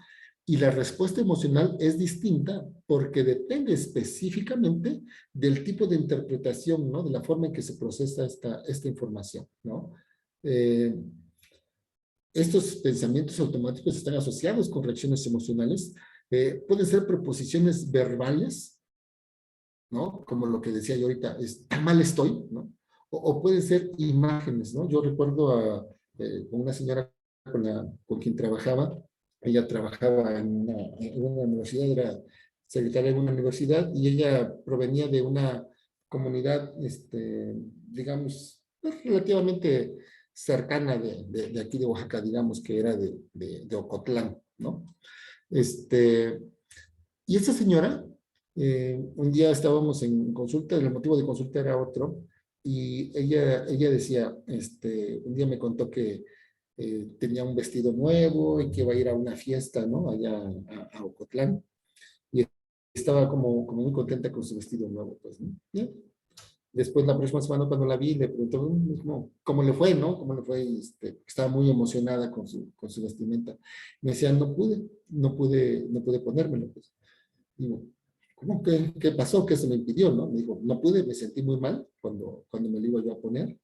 y la respuesta emocional es distinta porque depende específicamente del tipo de interpretación, ¿no? De la forma en que se procesa esta información, ¿no? Eh, estos pensamientos automáticos están asociados con reacciones emocionales. Pueden ser proposiciones verbales, ¿no? Como lo que decía yo ahorita, tan mal estoy, ¿no? O pueden ser imágenes, ¿no? Yo recuerdo a una señora con quien trabajaba. Ella trabajaba en una universidad, era secretaria de una universidad, y ella provenía de una comunidad, digamos, pues, relativamente cercana de aquí de Oaxaca, digamos, que era de Ocotlán, ¿no? Este, y esa señora, un día estábamos en consulta, el motivo de consulta era otro, y ella decía, un día me contó que tenía un vestido nuevo y que iba a ir a una fiesta, ¿no? Allá a Ocotlán, y estaba como muy contenta con su vestido nuevo, pues, ¿no? Bien. Después, la próxima semana, cuando la vi, le preguntó cómo le fue, ¿no? ¿Cómo le fue? Estaba muy emocionada con su vestimenta. Me decía, no pude ponérmelo, pues. Digo, ¿cómo que qué pasó? ¿Qué se me impidió, no? Me dijo, no pude, me sentí muy mal cuando me lo iba yo a poner.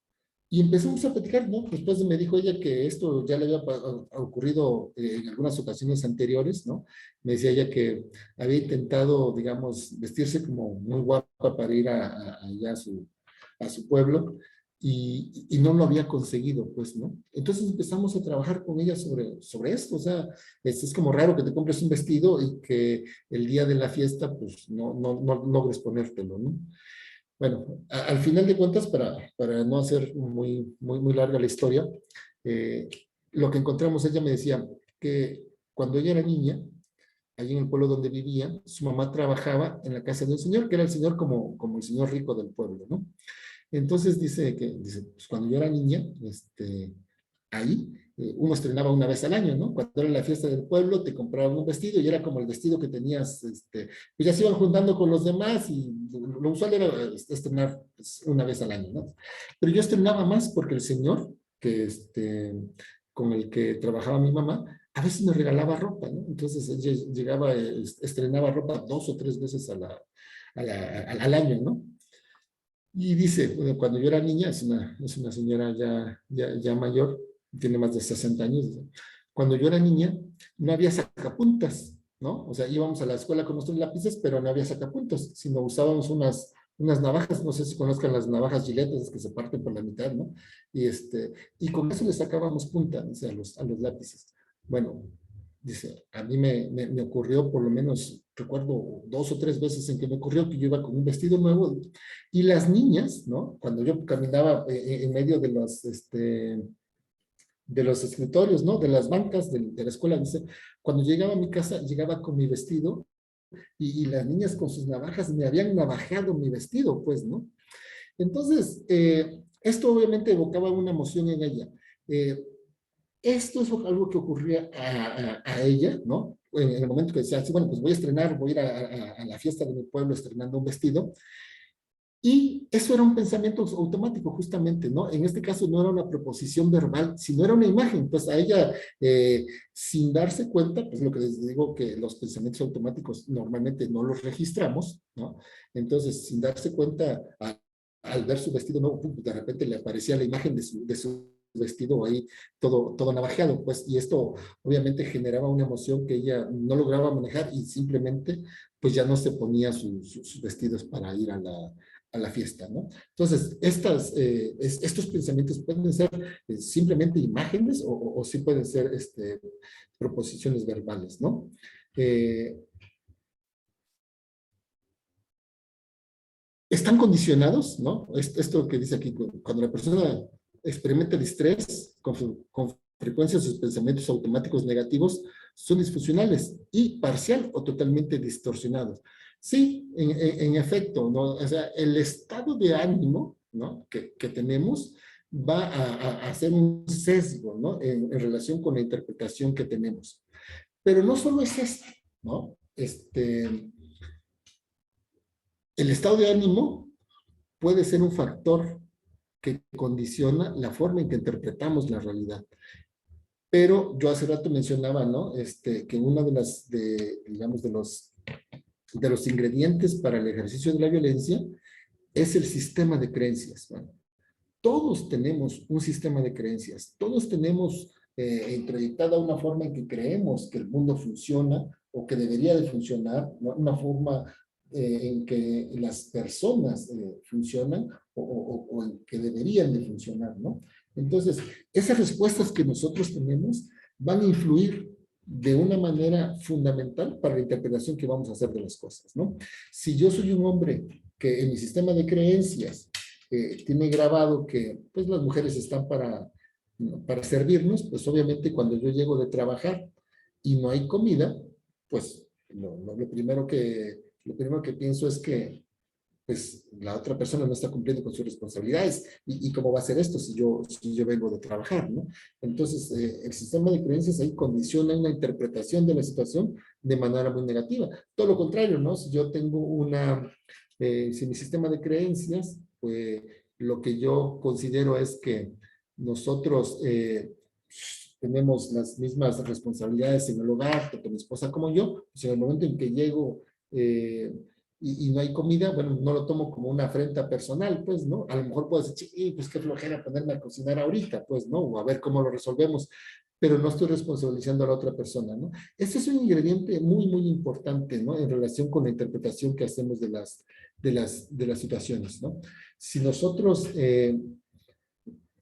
Y empezamos a platicar, ¿no? Después me dijo ella que esto ya le había ocurrido en algunas ocasiones anteriores, ¿no? Me decía ella que había intentado, digamos, vestirse como muy guapa para ir allá a su pueblo, y no lo había conseguido, pues, ¿no? Entonces empezamos a trabajar con ella sobre esto. O sea, es como raro que te compres un vestido y que el día de la fiesta, pues, no logres ponértelo, ¿no? Bueno, al final de cuentas, para no hacer muy larga la historia, eh, lo que encontramos, ella me decía que cuando ella era niña, allí en el pueblo donde vivía, su mamá trabajaba en la casa de un señor, que era el señor como el señor rico del pueblo, ¿no? Entonces dice, pues cuando yo era niña, ahí uno estrenaba una vez al año, ¿no? Cuando era la fiesta del pueblo, te compraban un vestido y era como el vestido que tenías, pues ya se iban juntando con los demás, y lo usual era estrenar pues, una vez al año, ¿no? Pero yo estrenaba más porque el señor con el que trabajaba mi mamá, a veces me regalaba ropa, ¿no? Entonces ella llegaba, estrenaba ropa 2 o 3 veces al año, ¿no? Y dice, bueno, cuando yo era niña, es una señora ya mayor, tiene más de 60 años. Dice, cuando yo era niña, no había sacapuntas, ¿no? O sea, íbamos a la escuela con nuestros lápices, pero no había sacapuntas, sino usábamos unas navajas, no sé si conozcan las navajas giletes que se parten por la mitad, ¿no? Y con eso le sacábamos punta, dice, a los lápices. Bueno, dice, a mí me ocurrió por lo menos, recuerdo 2 o 3 veces en que me ocurrió que yo iba con un vestido nuevo, y las niñas, ¿no? Cuando yo caminaba en medio de los escritorios, ¿no? De las bancas de la escuela, dice, cuando llegaba a mi casa, llegaba con mi vestido, y las niñas con sus navajas me habían navajeado mi vestido, pues, ¿no? Entonces, esto obviamente evocaba una emoción en ella. Eh, Esto es algo que ocurría a ella, ¿no? En el momento que decía, sí, bueno, pues voy a estrenar, voy a ir a la fiesta de mi pueblo estrenando un vestido. Y eso era un pensamiento automático, justamente, ¿no? En este caso no era una proposición verbal, sino era una imagen. Pues a ella, sin darse cuenta, pues lo que les digo, que los pensamientos automáticos normalmente no los registramos, ¿no? Entonces, sin darse cuenta, al ver su vestido nuevo, de repente le aparecía la imagen de su vestido ahí todo navajeado, pues, y esto obviamente generaba una emoción que ella no lograba manejar, y simplemente pues ya no se ponía sus vestidos para ir a la fiesta, ¿no? Entonces, estos pensamientos pueden ser simplemente imágenes, o sí pueden ser proposiciones verbales, ¿no? Eh, Están condicionados, ¿no? Esto que dice aquí, cuando la persona experimenta el estrés, confronta frecuencias de pensamientos automáticos negativos son disfuncionales y parcial o totalmente distorsionados. Sí, en efecto, ¿no? O sea, el estado de ánimo, ¿no? que tenemos va a hacer un sesgo, ¿no? En relación con la interpretación que tenemos. Pero no solo es esto, ¿no? El estado de ánimo puede ser un factor que condiciona la forma en que interpretamos la realidad. Pero yo hace rato mencionaba, ¿no? Que una de las, digamos, de los ingredientes para el ejercicio de la violencia es el sistema de creencias. Bueno, todos tenemos un sistema de creencias, todos tenemos introyectada una forma en que creemos que el mundo funciona o que debería de funcionar, ¿no? Una forma en que las personas funcionan o en que deberían de funcionar, ¿no? Entonces, esas respuestas que nosotros tenemos van a influir de una manera fundamental para la interpretación que vamos a hacer de las cosas, ¿no? Si yo soy un hombre que en mi sistema de creencias tiene grabado que pues las mujeres están para servirnos, pues obviamente cuando yo llego de trabajar y no hay comida, pues lo primero que pienso es que pues la otra persona no está cumpliendo con sus responsabilidades. ¿Y cómo va a ser esto si yo vengo de trabajar, ¿no? Entonces, el sistema de creencias ahí condiciona una interpretación de la situación de manera muy negativa. Todo lo contrario, ¿no? Si yo tengo si mi sistema de creencias, pues lo que yo considero es que nosotros tenemos las mismas responsabilidades en el hogar, tanto mi esposa como yo, pues en el momento en que llego y no hay comida, bueno, no lo tomo como una afrenta personal, pues, ¿no? A lo mejor puedo decir, sí, pues qué flojera ponerme a cocinar ahorita, pues, ¿no? O a ver cómo lo resolvemos, pero no estoy responsabilizando a la otra persona, ¿no? Este es un ingrediente muy, muy importante, ¿no? En relación con la interpretación que hacemos de las situaciones, ¿no? Si nosotros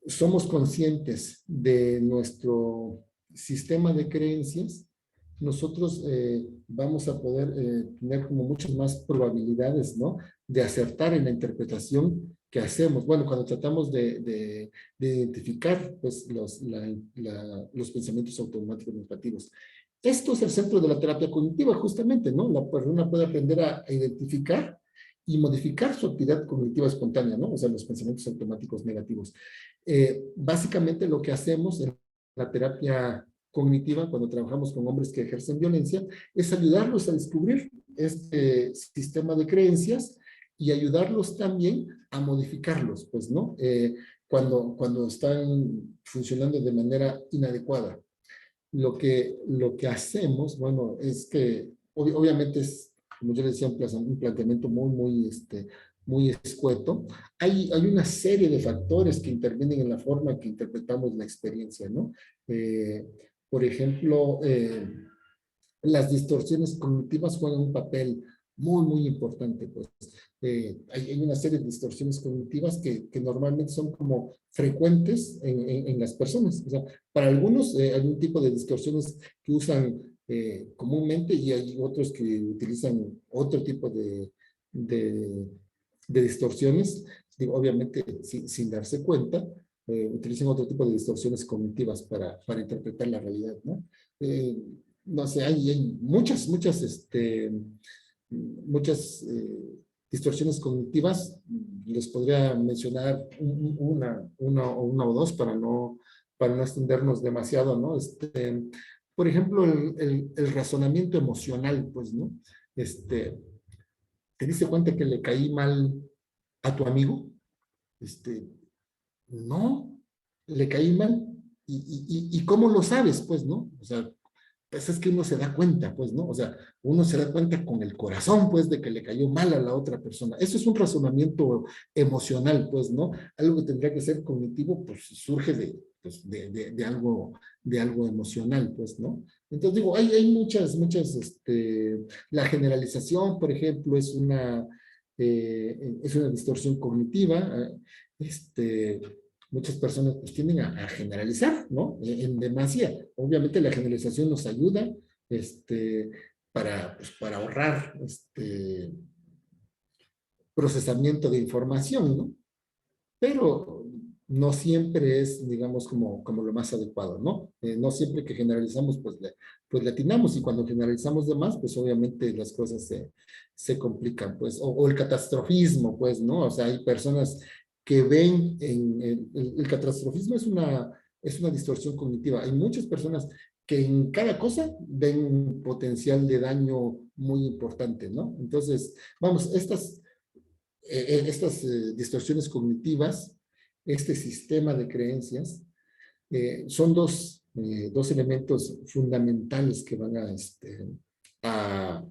somos conscientes de nuestro sistema de creencias, nosotros vamos a poder tener como muchas más probabilidades, ¿no? De acertar en la interpretación que hacemos. Bueno, cuando tratamos de identificar pues, los pensamientos automáticos negativos. Esto es el centro de la terapia cognitiva, justamente, ¿no? La persona puede aprender a identificar y modificar su actividad cognitiva espontánea, ¿no? O sea, los pensamientos automáticos negativos. Básicamente lo que hacemos en la terapia cognitiva, cuando trabajamos con hombres que ejercen violencia, es ayudarlos a descubrir este sistema de creencias y ayudarlos también a modificarlos, pues, ¿no? Cuando están funcionando de manera inadecuada. Lo que hacemos, bueno, es que obviamente es, como yo les decía, un planteamiento muy, muy, muy escueto. Hay una serie de factores que intervienen en la forma en que interpretamos la experiencia, ¿no? Por ejemplo, las distorsiones cognitivas juegan un papel muy, muy importante. Pues. Hay una serie de distorsiones cognitivas que normalmente son como frecuentes en las personas. O sea, para algunos hay un tipo de distorsiones que usan comúnmente y hay otros que utilizan otro tipo de distorsiones, digo, obviamente sin darse cuenta, utilizan otro tipo de distorsiones cognitivas para interpretar la realidad, ¿no? No sé, hay muchas distorsiones cognitivas. Les podría mencionar una o dos para no extendernos demasiado, ¿no? Por ejemplo, el razonamiento emocional, pues, ¿no? ¿Te diste cuenta que le caí mal a tu amigo? No, le caí mal. ¿Y cómo lo sabes? Pues, ¿no? O sea, pues es que uno se da cuenta, pues, ¿no? O sea, uno se da cuenta con el corazón, pues, de que le cayó mal a la otra persona. Eso es un razonamiento emocional, pues, ¿no? Algo que tendría que ser cognitivo, pues, surge de algo emocional, pues, ¿no? Entonces, digo, hay muchas, la generalización, por ejemplo, es una distorsión cognitiva. Muchas personas pues tienden a generalizar, ¿no? En demasía. Obviamente la generalización nos ayuda para ahorrar procesamiento de información, ¿no? Pero no siempre es, digamos, como lo más adecuado, ¿no? No siempre que generalizamos, pues le atinamos, y cuando generalizamos de más, pues obviamente las cosas se complican, pues, o el catastrofismo, pues, ¿no? O sea, hay personas que ven el catastrofismo es una distorsión cognitiva. Hay muchas personas que en cada cosa ven un potencial de daño muy importante, ¿no? Entonces, vamos, estas distorsiones cognitivas, este sistema de creencias, son dos elementos fundamentales que van a, a,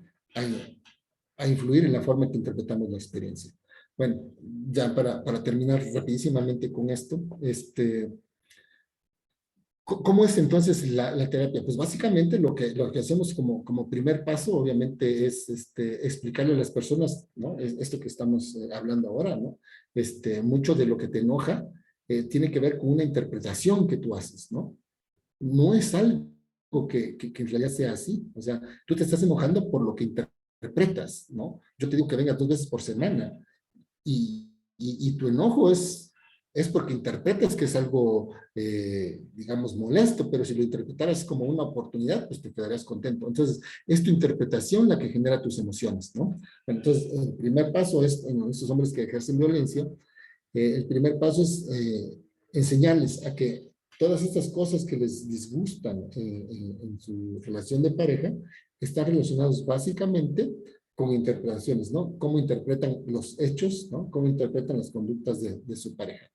a influir en la forma en que interpretamos la experiencia. Bueno, ya para terminar rapidísimamente con esto, ¿cómo es entonces la terapia? Pues básicamente lo que hacemos como primer paso, obviamente, es explicarle a las personas, ¿no? Esto que estamos hablando ahora, ¿no? Mucho de lo que te enoja tiene que ver con una interpretación que tú haces, ¿no? No es algo que en realidad sea así. O sea, tú te estás enojando por lo que interpretas, ¿no? Yo te digo que vengas 2 veces por semana y tu enojo es porque interpretas que es algo, digamos, molesto, pero si lo interpretaras como una oportunidad, pues te quedarías contento. Entonces, es tu interpretación la que genera tus emociones, ¿no? Bueno, entonces, el primer paso es, en estos hombres que ejercen violencia, el primer paso es enseñarles a que todas estas cosas que les disgustan en su relación de pareja están relacionados básicamente con interpretaciones, ¿no? Cómo interpretan los hechos, ¿no? Cómo interpretan las conductas de su pareja.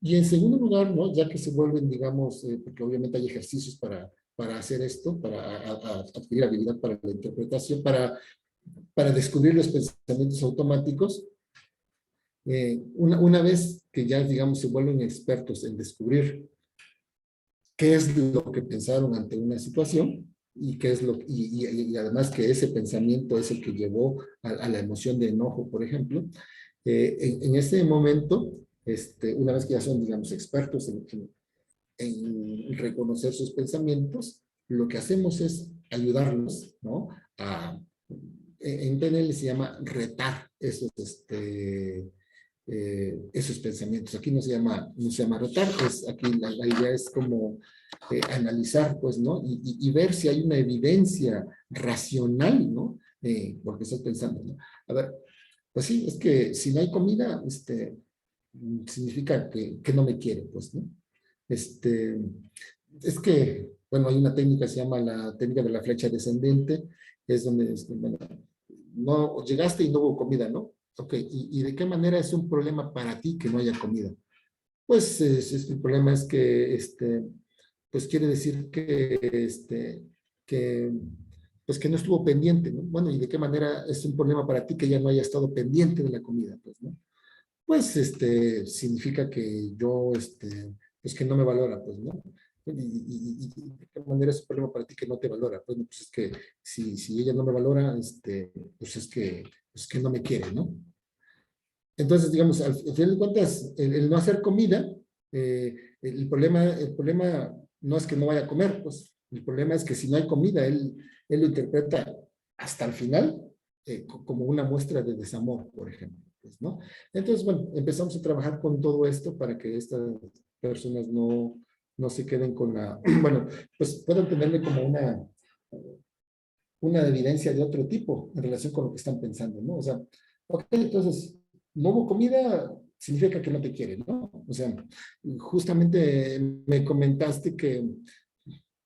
Y en segundo lugar, ¿no? Ya que se vuelven, digamos, porque obviamente hay ejercicios para hacer esto, para adquirir habilidad para la interpretación, para descubrir los pensamientos automáticos. Una vez que ya, digamos, se vuelven expertos en descubrir qué es lo que pensaron ante una situación y qué es y además que ese pensamiento es el que llevó a la emoción de enojo, por ejemplo, en ese momento, una vez que ya son, digamos, expertos en reconocer sus pensamientos, lo que hacemos es ayudarlos, ¿no? En PNL se llama retar esos pensamientos. Aquí no se llama retar, aquí la idea es como analizar, pues, ¿no? Y ver si hay una evidencia racional, ¿no? Porque estás pensando, ¿no? A ver, pues sí, es que si no hay comida, significa que no me quiere, pues, ¿no? Es que, bueno, hay una técnica que se llama la técnica de la flecha descendente, es donde, bueno, no, llegaste y no hubo comida, ¿no? Ok, ¿y de qué manera es un problema para ti que no haya comida? Pues el problema es que, pues quiere decir que, pues que no estuvo pendiente, ¿no? Bueno, ¿y de qué manera es un problema para ti que ya no haya estado pendiente de la comida? Pues, ¿no? Pues, significa que yo, pues que no me valora, pues, ¿no? Y de qué manera es un problema para ti que no te valora. Pues, no, pues es que si ella no me valora, pues es que no me quiere, ¿no? Entonces, digamos, al final de cuentas, el no hacer comida, el problema no es que no vaya a comer, pues el problema es que si no hay comida, él lo interpreta hasta el final como una muestra de desamor, por ejemplo, pues, ¿no? Entonces, bueno, empezamos a trabajar con todo esto para que estas personas no se queden con bueno, pues puedan tenerle como una evidencia de otro tipo en relación con lo que están pensando, ¿no? O sea, ok, entonces, no hubo comida, significa que no te quieren, ¿no? O sea, justamente me comentaste que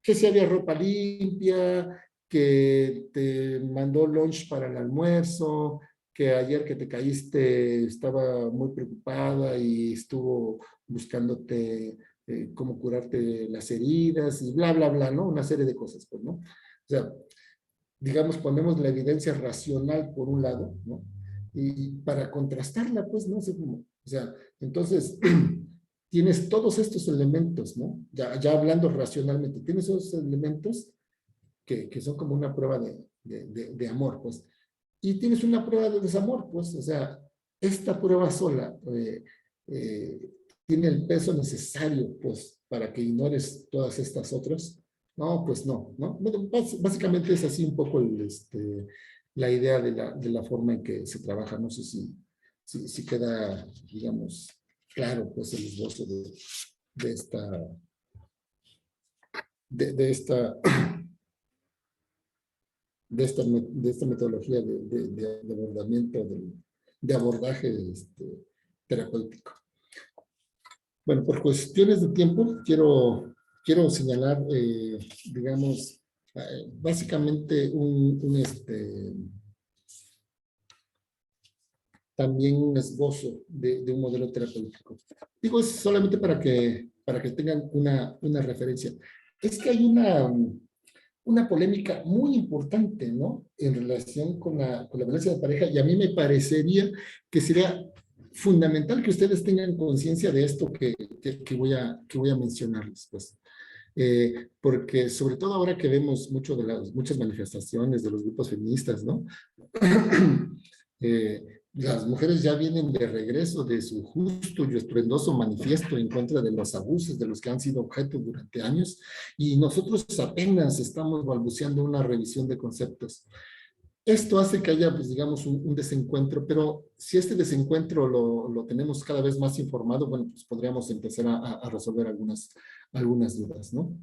si había ropa limpia, que te mandó lunch para el almuerzo, que ayer que te caíste estaba muy preocupada y estuvo buscándote cómo curarte las heridas y bla, bla, bla, ¿no? Una serie de cosas, pues, ¿no? O sea, digamos, ponemos la evidencia racional por un lado, ¿no? Y para contrastarla, pues, no sé cómo. O sea, entonces, tienes todos estos elementos, ¿no? Ya hablando racionalmente, tienes esos elementos que son como una prueba de amor, pues. Y tienes una prueba de desamor, pues, o sea, esta prueba sola eh, tiene el peso necesario, pues, para que ignores todas estas otras. No, pues no, ¿no? Bueno, básicamente es así un poco la idea de la forma en que se trabaja. No sé si queda, digamos, claro, pues el esbozo de esta, de esta, de esta metodología de abordamiento, de abordaje terapéutico. Bueno, por cuestiones de tiempo, quiero señalar, digamos, básicamente también un esbozo de un modelo terapéutico. Digo, es solamente para que tengan una referencia. Es que hay una polémica muy importante, ¿no? En relación con la violencia de pareja, y a mí me parecería que sería fundamental que ustedes tengan conciencia de esto que voy a mencionarles, pues. Porque sobre todo ahora que vemos muchas manifestaciones de los grupos feministas, ¿no? Las mujeres ya vienen de regreso de su justo y estruendoso manifiesto en contra de los abusos de los que han sido objeto durante años, y nosotros apenas estamos balbuceando una revisión de conceptos. Esto hace que haya, pues, digamos, un desencuentro, pero si este desencuentro lo tenemos cada vez más informado, bueno, pues podríamos empezar a resolver algunas dudas, ¿no?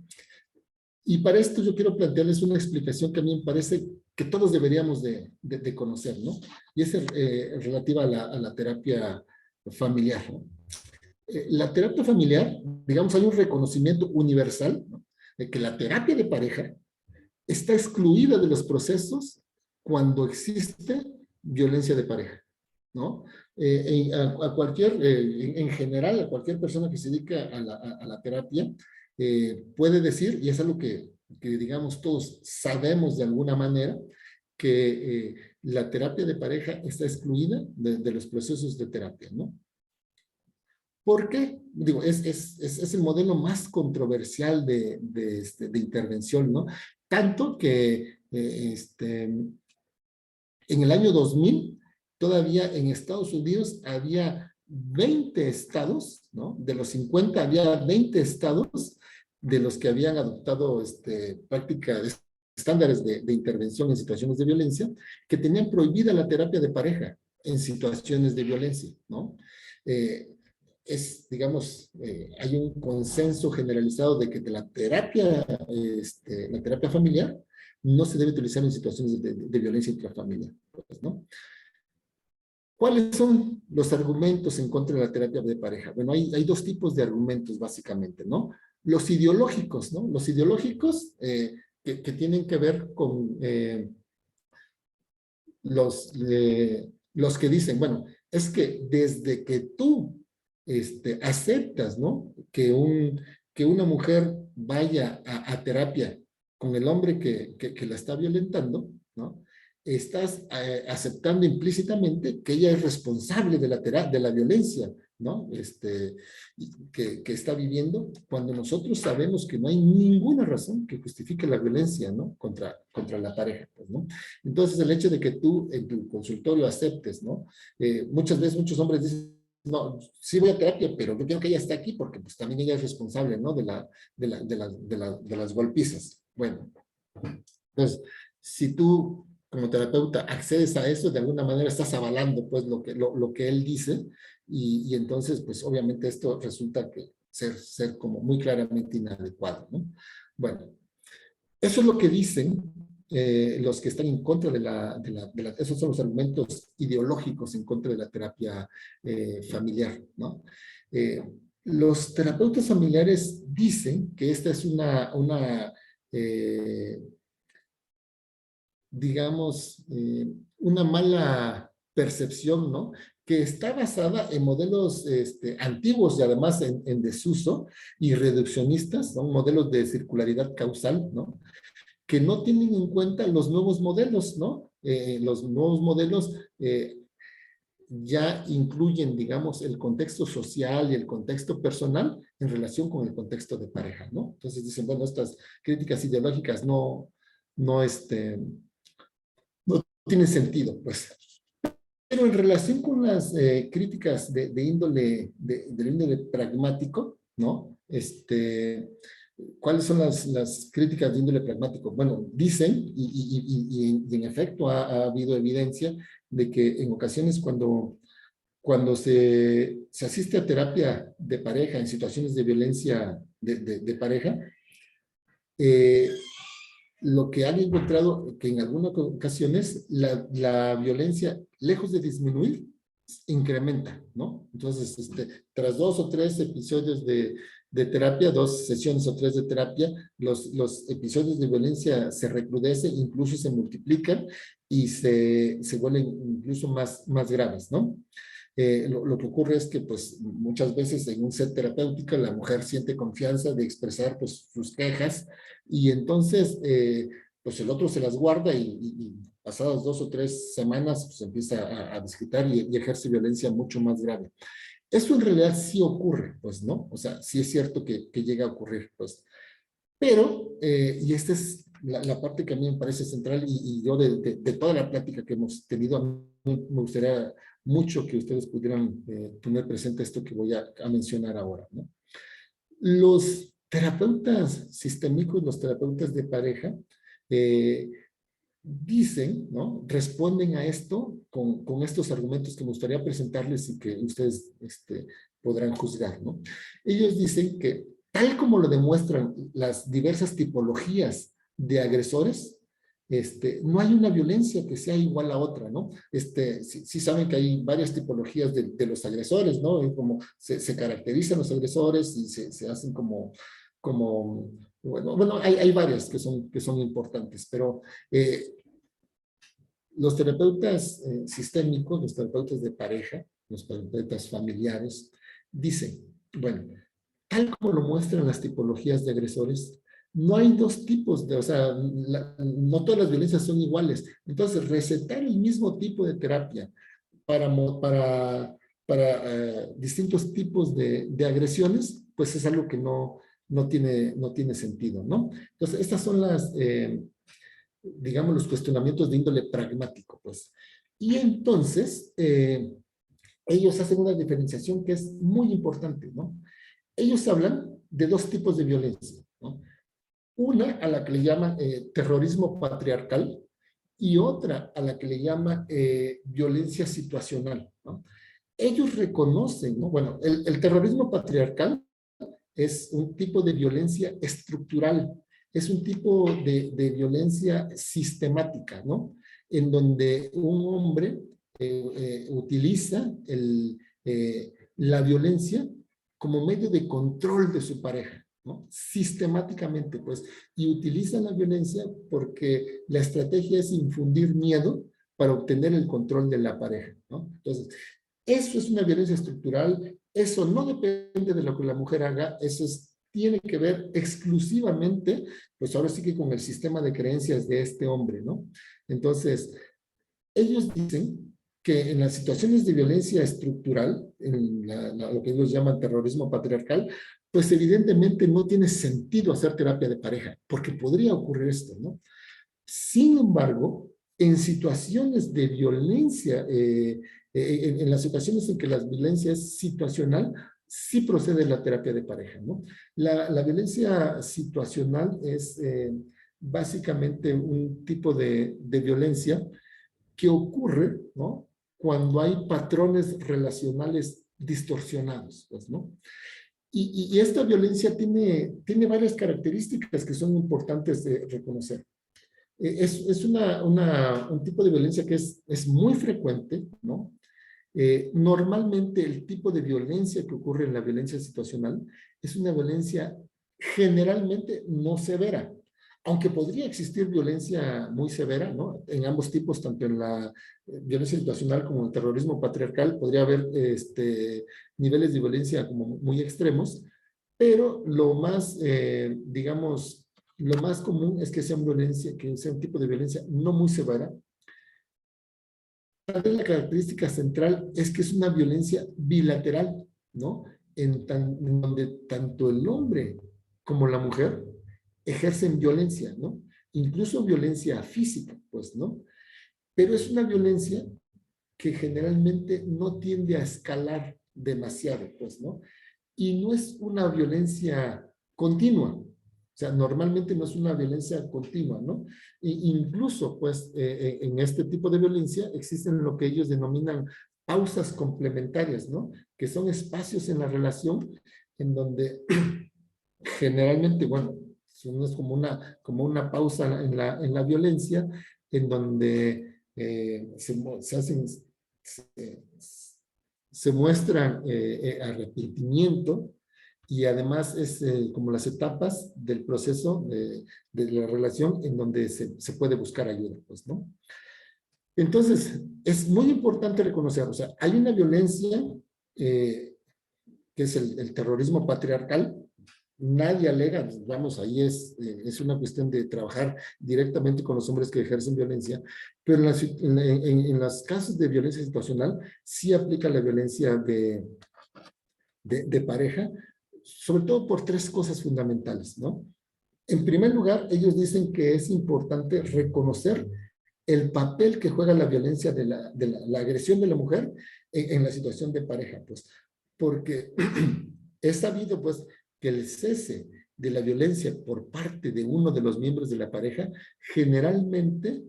Y para esto yo quiero plantearles una explicación que a mí me parece que todos deberíamos de conocer, ¿no? Y es relativa a la terapia familiar, ¿no? La terapia familiar, digamos, hay un reconocimiento universal, ¿no? De que la terapia de pareja está excluida de los procesos cuando existe violencia de pareja, ¿no? A cualquier, en general, a cualquier persona que se dedica a la terapia, puede decir, y es algo que digamos todos sabemos de alguna manera, que la terapia de pareja está excluida de los procesos de terapia, ¿no? ¿Por qué? Digo, es el modelo más controversial de intervención, ¿no? Tanto que en el año 2000, todavía en Estados Unidos había 20 estados, ¿no? De los 50 había 20 estados de los que habían adoptado prácticas, estándares de intervención en situaciones de violencia, que tenían prohibida la terapia de pareja en situaciones de violencia, ¿no? Digamos, hay un consenso generalizado de que la terapia familiar no se debe utilizar en situaciones de violencia intrafamiliar, pues, ¿no? ¿Cuáles son los argumentos en contra de la terapia de pareja? Bueno, hay dos tipos de argumentos, básicamente, ¿no? Los ideológicos, ¿no? Los ideológicos que tienen que ver con los que dicen, bueno, es que desde que tú aceptas, ¿no? Que una mujer vaya a terapia con el hombre que la está violentando, ¿no? Estás aceptando implícitamente que ella es responsable de la violencia, ¿no? Que está viviendo, cuando nosotros sabemos que no hay ninguna razón que justifique la violencia, ¿no? Contra la pareja, pues, ¿no? Entonces, el hecho de que tú en tu consultorio aceptes, ¿no? Muchas veces muchos hombres dicen, no, sí voy a terapia, pero yo quiero que ella esté aquí porque pues también ella es responsable, ¿no? De las golpizas. Bueno, entonces, si tú como terapeuta accedes a eso, de alguna manera estás avalando pues lo que él dice, y entonces pues obviamente esto resulta que ser como muy claramente inadecuado, ¿no? Bueno, eso es lo que dicen los que están en contra esos son los argumentos ideológicos en contra de la terapia familiar, ¿no? Los terapeutas familiares dicen que esta es digamos, una mala percepción, ¿no? Que está basada en modelos antiguos y además en desuso y reduccionistas, ¿no? Modelos de circularidad causal, ¿no? Que no tienen en cuenta los nuevos modelos, ¿no? Los nuevos modelos ya incluyen, digamos, el contexto social y el contexto personal en relación con el contexto de pareja, ¿no? Entonces dicen, bueno, estas críticas ideológicas no tienen sentido, pues. Pero en relación con las críticas del índole pragmático, ¿no? ¿Cuáles son las críticas de índole pragmático? Bueno, dicen, y en efecto ha habido evidencia de que en ocasiones cuando cuando se asiste a terapia de pareja en situaciones de violencia de pareja, eh, lo que han encontrado que en algunas ocasiones la violencia, lejos de disminuir, incrementa, ¿no? Entonces, tras 2 o 3 episodios de terapia, 2 sesiones o 3 de terapia, los episodios de violencia se recrudecen, incluso se multiplican y se vuelven incluso más graves, ¿no? Lo que ocurre es que pues muchas veces en un set terapéutico la mujer siente confianza de expresar pues sus quejas y entonces pues el otro se las guarda y pasadas 2 o 3 semanas pues empieza a desquitar y ejerce violencia mucho más grave. Eso en realidad sí ocurre, pues, ¿no? O sea, sí es cierto que llega a ocurrir, pues. Pero, y esta es la parte que a mí me parece central y yo de toda la plática que hemos tenido, a mí me gustaría mucho que ustedes pudieran tener presente esto que voy a mencionar ahora, ¿no? Los terapeutas sistémicos, los terapeutas de pareja, eh, dicen, ¿no? Responden a esto con estos argumentos que me gustaría presentarles y que ustedes podrán juzgar, ¿no? Ellos dicen que tal como lo demuestran las diversas tipologías de agresores, no hay una violencia que sea igual a otra, ¿no? Sí saben que hay varias tipologías de los agresores, ¿no? Y como se caracterizan los agresores y se hacen como bueno, hay varias que son importantes, pero los terapeutas sistémicos, los terapeutas de pareja, los terapeutas familiares, dicen, bueno, tal como lo muestran las tipologías de agresores, no hay dos tipos o sea, no todas las violencias son iguales. Entonces, recetar el mismo tipo de terapia para, para distintos tipos de agresiones, pues es algo que no tiene sentido, ¿no? Entonces, estas son digamos, los cuestionamientos de índole pragmático, pues. Y entonces, ellos hacen una diferenciación que es muy importante, ¿no? Ellos hablan de 2 tipos de violencia, ¿no? Una a la que le llaman terrorismo patriarcal y otra a la que le llama violencia situacional, ¿no? Ellos reconocen, ¿no? Bueno, el terrorismo patriarcal es un tipo de violencia estructural, es un tipo de violencia sistemática, ¿no? En donde un hombre utiliza la violencia como medio de control de su pareja, ¿no? Sistemáticamente, pues, y utiliza la violencia porque la estrategia es infundir miedo para obtener el control de la pareja, ¿no? Entonces, eso es una violencia estructural, eso no depende de lo que la mujer haga, tiene que ver exclusivamente, pues ahora sí que con el sistema de creencias de este hombre, ¿no? Entonces, ellos dicen que en las situaciones de violencia estructural, en lo que ellos llaman terrorismo patriarcal, pues evidentemente no tiene sentido hacer terapia de pareja, porque podría ocurrir esto, ¿no? Sin embargo, en situaciones de violencia, en las situaciones en que la violencia es situacional, sí procede la terapia de pareja, ¿no? La violencia situacional es básicamente un tipo de violencia que ocurre, ¿no? Cuando hay patrones relacionales distorsionados, pues, ¿no? Y esta violencia tiene varias características que son importantes de reconocer. Es un tipo de violencia que es muy frecuente, ¿no? Normalmente el tipo de violencia que ocurre en la violencia situacional es una violencia generalmente no severa, aunque podría existir violencia muy severa, ¿no? En ambos tipos, tanto en la violencia situacional como en el terrorismo patriarcal, podría haber niveles de violencia como muy extremos, pero lo más, digamos, lo más común es que sea violencia, que sea un tipo de violencia no muy severa. La característica central es que es una violencia bilateral, ¿no? En donde tanto el hombre como la mujer ejercen violencia, ¿no? Incluso violencia física, pues, ¿no? Pero es una violencia que generalmente no tiende a escalar demasiado, pues, ¿no? Y no es una violencia continua. O sea, normalmente no es una violencia continua, ¿no? Incluso, pues, en este tipo de violencia existen lo que ellos denominan pausas complementarias, ¿no? Que son espacios en la relación en donde generalmente, bueno, es como una pausa en la violencia, en donde se hacen, se, se muestran arrepentimiento y además es como las etapas del proceso de la relación en donde se puede buscar ayuda, pues, ¿no? Entonces, es muy importante reconocer, o sea, hay una violencia que es el terrorismo patriarcal. Nadie alega, vamos, ahí es una cuestión de trabajar directamente con los hombres que ejercen violencia, pero en los casos de violencia situacional sí aplica la violencia de pareja, sobre todo por tres cosas fundamentales, ¿no? En primer lugar, ellos dicen que es importante reconocer el papel que juega la violencia la agresión de la mujer en la situación de pareja, pues, porque es sabido, pues, que el cese de la violencia por parte de uno de los miembros de la pareja generalmente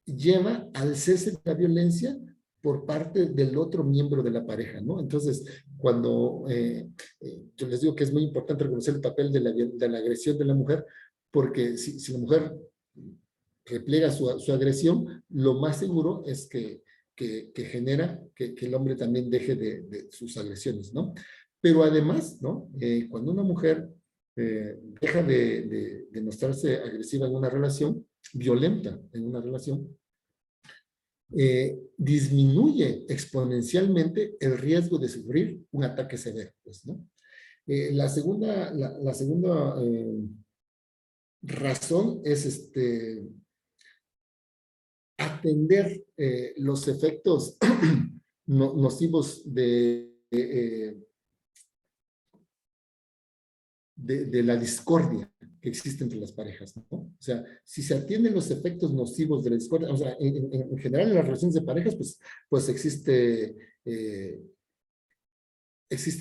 lleva al cese de la violencia por parte del otro miembro de la pareja, ¿no? Entonces, cuando yo les digo que es muy importante reconocer el papel de la agresión de la mujer, porque si la mujer repliega su agresión, lo más seguro es que genera que el hombre también deje de sus agresiones, ¿no? Pero además, ¿no? Cuando una mujer deja de mostrarse agresiva en una relación, violenta en una relación, disminuye exponencialmente el riesgo de sufrir un ataque severo, pues, ¿no? La segunda razón es atender los efectos nocivos de la discordia que existe entre las parejas, ¿no? O sea, si se atienden los efectos nocivos de la discordia, o sea, en general en las relaciones de parejas, pues existe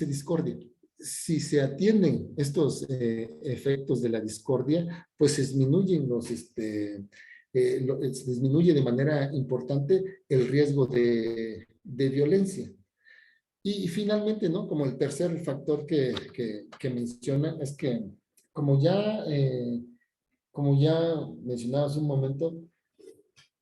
discordia. Si se atienden estos efectos de la discordia, pues disminuye de manera importante el riesgo de violencia. Y finalmente, ¿no? Como el tercer factor que menciona es que, como ya, como ya mencionaba hace un momento,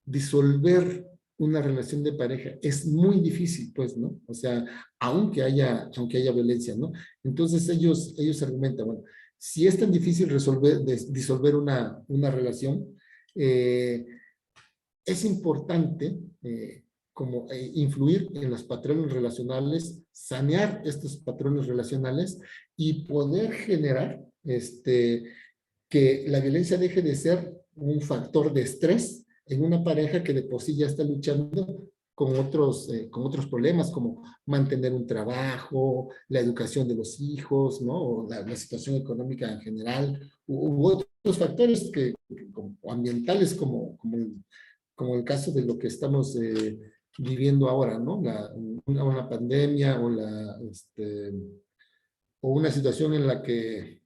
disolver una relación de pareja es muy difícil, pues, ¿no? O sea, aunque haya violencia, ¿no? Entonces ellos argumentan, bueno, si es tan difícil disolver una relación, es importante como influir en los patrones relacionales, sanear estos patrones relacionales y poder generar que la violencia deje de ser un factor de estrés en una pareja que de por sí ya está luchando con otros problemas, como mantener un trabajo, la educación de los hijos, ¿no? O la situación económica en general, u otros factores como ambientales, como el caso de lo que estamos viviendo ahora, ¿no? Una pandemia o una situación en la que,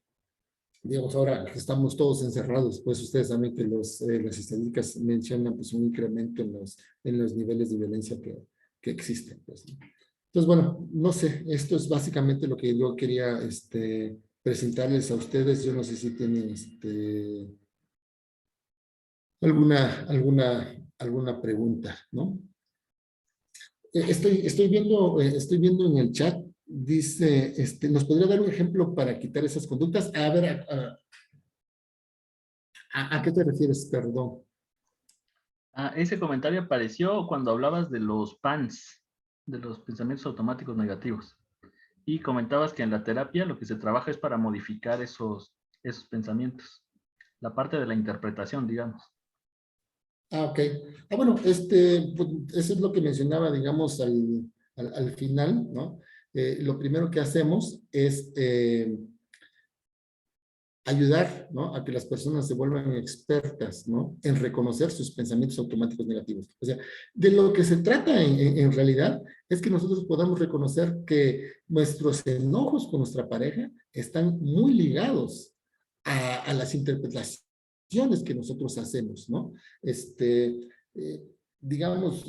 digamos, ahora estamos todos encerrados, pues ustedes saben que las estadísticas mencionan pues un incremento en los niveles de violencia que existen, pues, ¿no? Entonces, bueno, no sé, esto es básicamente lo que yo quería presentarles a ustedes. Yo no sé si tienen alguna pregunta, ¿no? Estoy viendo en el chat, dice, ¿nos podría dar un ejemplo para quitar esas conductas? A ver, ¿a qué te refieres? Perdón. Ese comentario apareció cuando hablabas de los PANS, de los pensamientos automáticos negativos. Y comentabas que en la terapia lo que se trabaja es para modificar esos pensamientos. La parte de la interpretación, digamos. Ok. Bueno, pues, eso es lo que mencionaba, digamos, al final, ¿no? Lo primero que hacemos es ayudar, ¿no? A que las personas se vuelvan expertas, ¿no? En reconocer sus pensamientos automáticos negativos. O sea, de lo que se trata en realidad es que nosotros podamos reconocer que nuestros enojos con nuestra pareja están muy ligados a las interpretaciones que nosotros hacemos, ¿no? digamos,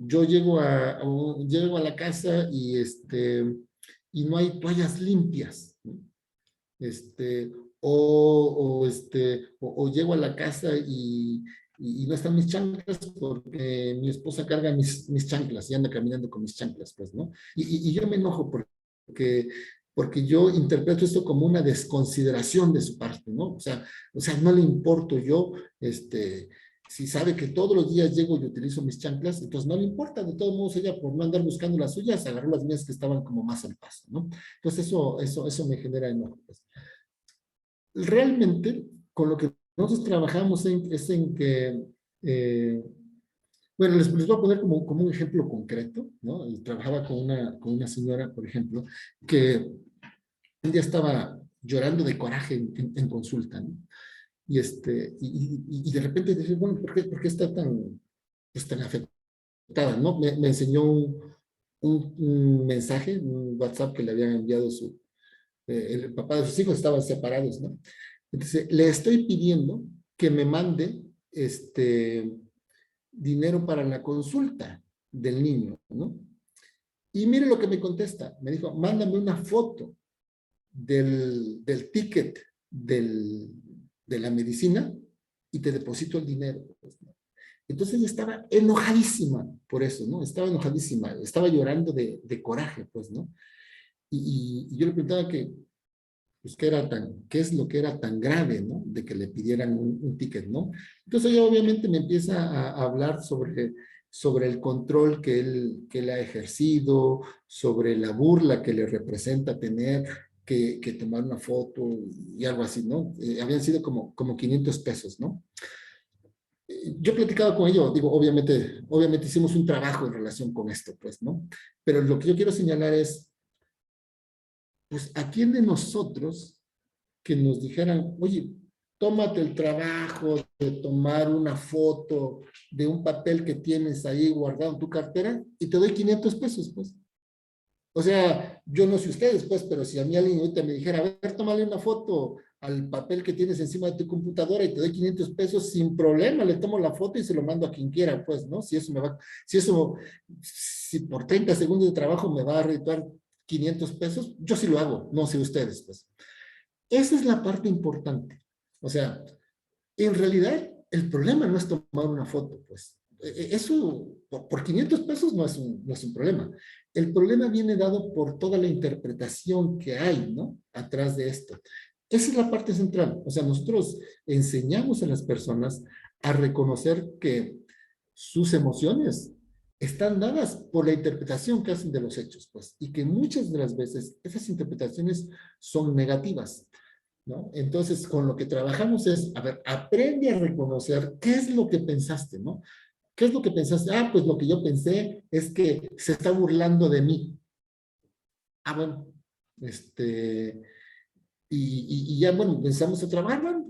yo llego a la casa y no hay toallas limpias, ¿no? Este, o llego a la casa y no están mis chanclas porque mi esposa carga mis chanclas y anda caminando con mis chanclas, pues, ¿no? Y yo me enojo porque yo interpreto esto como una desconsideración de su parte, ¿no? O sea, no le importo yo, si sabe que todos los días llego y utilizo mis chanclas, entonces no le importa, de todos modos ella por no andar buscando las suyas, agarró las mías que estaban como más al paso, ¿no? Entonces eso me genera enojo, pues. Realmente, con lo que nosotros trabajamos es en que, eh, bueno, les voy a poner como un ejemplo concreto, ¿no? Y trabajaba con una señora, por ejemplo, que un día estaba llorando de coraje en consulta, ¿no? Y de repente dice, bueno, ¿por qué está tan afectada, ¿no? Me enseñó un mensaje, un WhatsApp que le habían enviado el papá de sus hijos, estaban separados, ¿no? Entonces, le estoy pidiendo que me mande dinero para la consulta del niño, ¿no? Y mire lo que me contesta. Me dijo, mándame una foto del ticket de la medicina y te deposito el dinero. Entonces ella estaba enojadísima por eso, ¿no? Estaba enojadísima, estaba llorando de coraje, pues, ¿no? Y yo le preguntaba pues, qué es lo que era tan grave, ¿no? De que le pidieran un ticket, ¿no? Entonces ella obviamente me empieza a hablar sobre el control que él ha ejercido, sobre la burla que le representa tener que tomar una foto y algo así, ¿no? Habían sido como 500 pesos, ¿no? Yo platicaba con ellos, digo, obviamente hicimos un trabajo en relación con esto, pues, ¿no? Pero lo que yo quiero señalar es, pues, ¿a quién de nosotros que nos dijeran, oye, tómate el trabajo de tomar una foto de un papel que tienes ahí guardado en tu cartera y te doy 500 pesos, pues? O sea, yo no sé ustedes, pues, pero si a mí alguien ahorita me dijera, a ver, tómale una foto al papel que tienes encima de tu computadora y te doy 500 pesos, sin problema, le tomo la foto y se lo mando a quien quiera, pues, ¿no? Si por 30 segundos de trabajo me va a redituar 500 pesos, yo sí lo hago, no sé ustedes, pues. Esa es la parte importante. O sea, en realidad el problema no es tomar una foto, pues. Eso, por 500 pesos no es un problema. El problema viene dado por toda la interpretación que hay, ¿no? Atrás de esto. Esa es la parte central. O sea, nosotros enseñamos a las personas a reconocer que sus emociones están dadas por la interpretación que hacen de los hechos, pues, y que muchas de las veces esas interpretaciones son negativas, ¿no? Entonces, con lo que trabajamos es, a ver, aprende a reconocer qué es lo que pensaste, ¿no? ¿Qué es lo que pensaste? Ah, pues lo que yo pensé es que se está burlando de mí. Ah, bueno, y ya, bueno, pensamos a trabajar, bueno,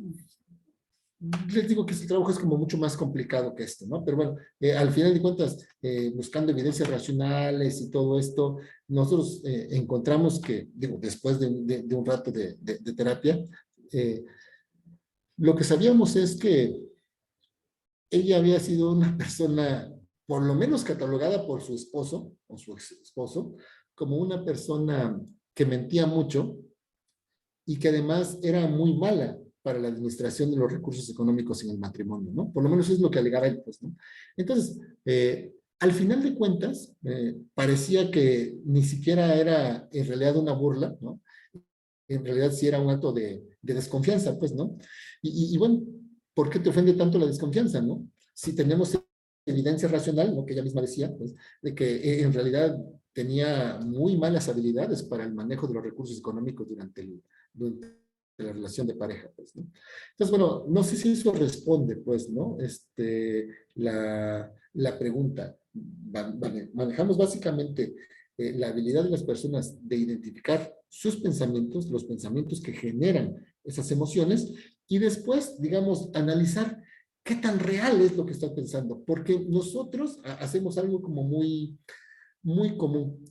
les digo que este trabajo es como mucho más complicado que esto, ¿no? Pero bueno, al final de cuentas, buscando evidencias racionales y todo esto, nosotros encontramos que, digo, después de un rato de terapia, eh, lo que sabíamos es que ella había sido una persona, por lo menos catalogada por su esposo o su ex esposo, como una persona que mentía mucho y que además era muy mala para la administración de los recursos económicos en el matrimonio, ¿no? Por lo menos es lo que alegaba él, pues, ¿no? Entonces, al final de cuentas, parecía que ni siquiera era en realidad una burla, ¿no? En realidad sí era un acto de desconfianza, pues, ¿no? Y bueno, ¿por qué te ofende tanto la desconfianza, no? Si tenemos evidencia racional, ¿no? Que ella misma decía, pues, de que en realidad tenía muy malas habilidades para el manejo de los recursos económicos durante la relación de pareja, pues, ¿no? Entonces, bueno, no sé si eso responde, pues, ¿no? La pregunta. Manejamos básicamente la habilidad de las personas de identificar sus pensamientos, los pensamientos que generan esas emociones, y después, digamos, analizar qué tan real es lo que está pensando, porque nosotros hacemos algo como muy, muy común.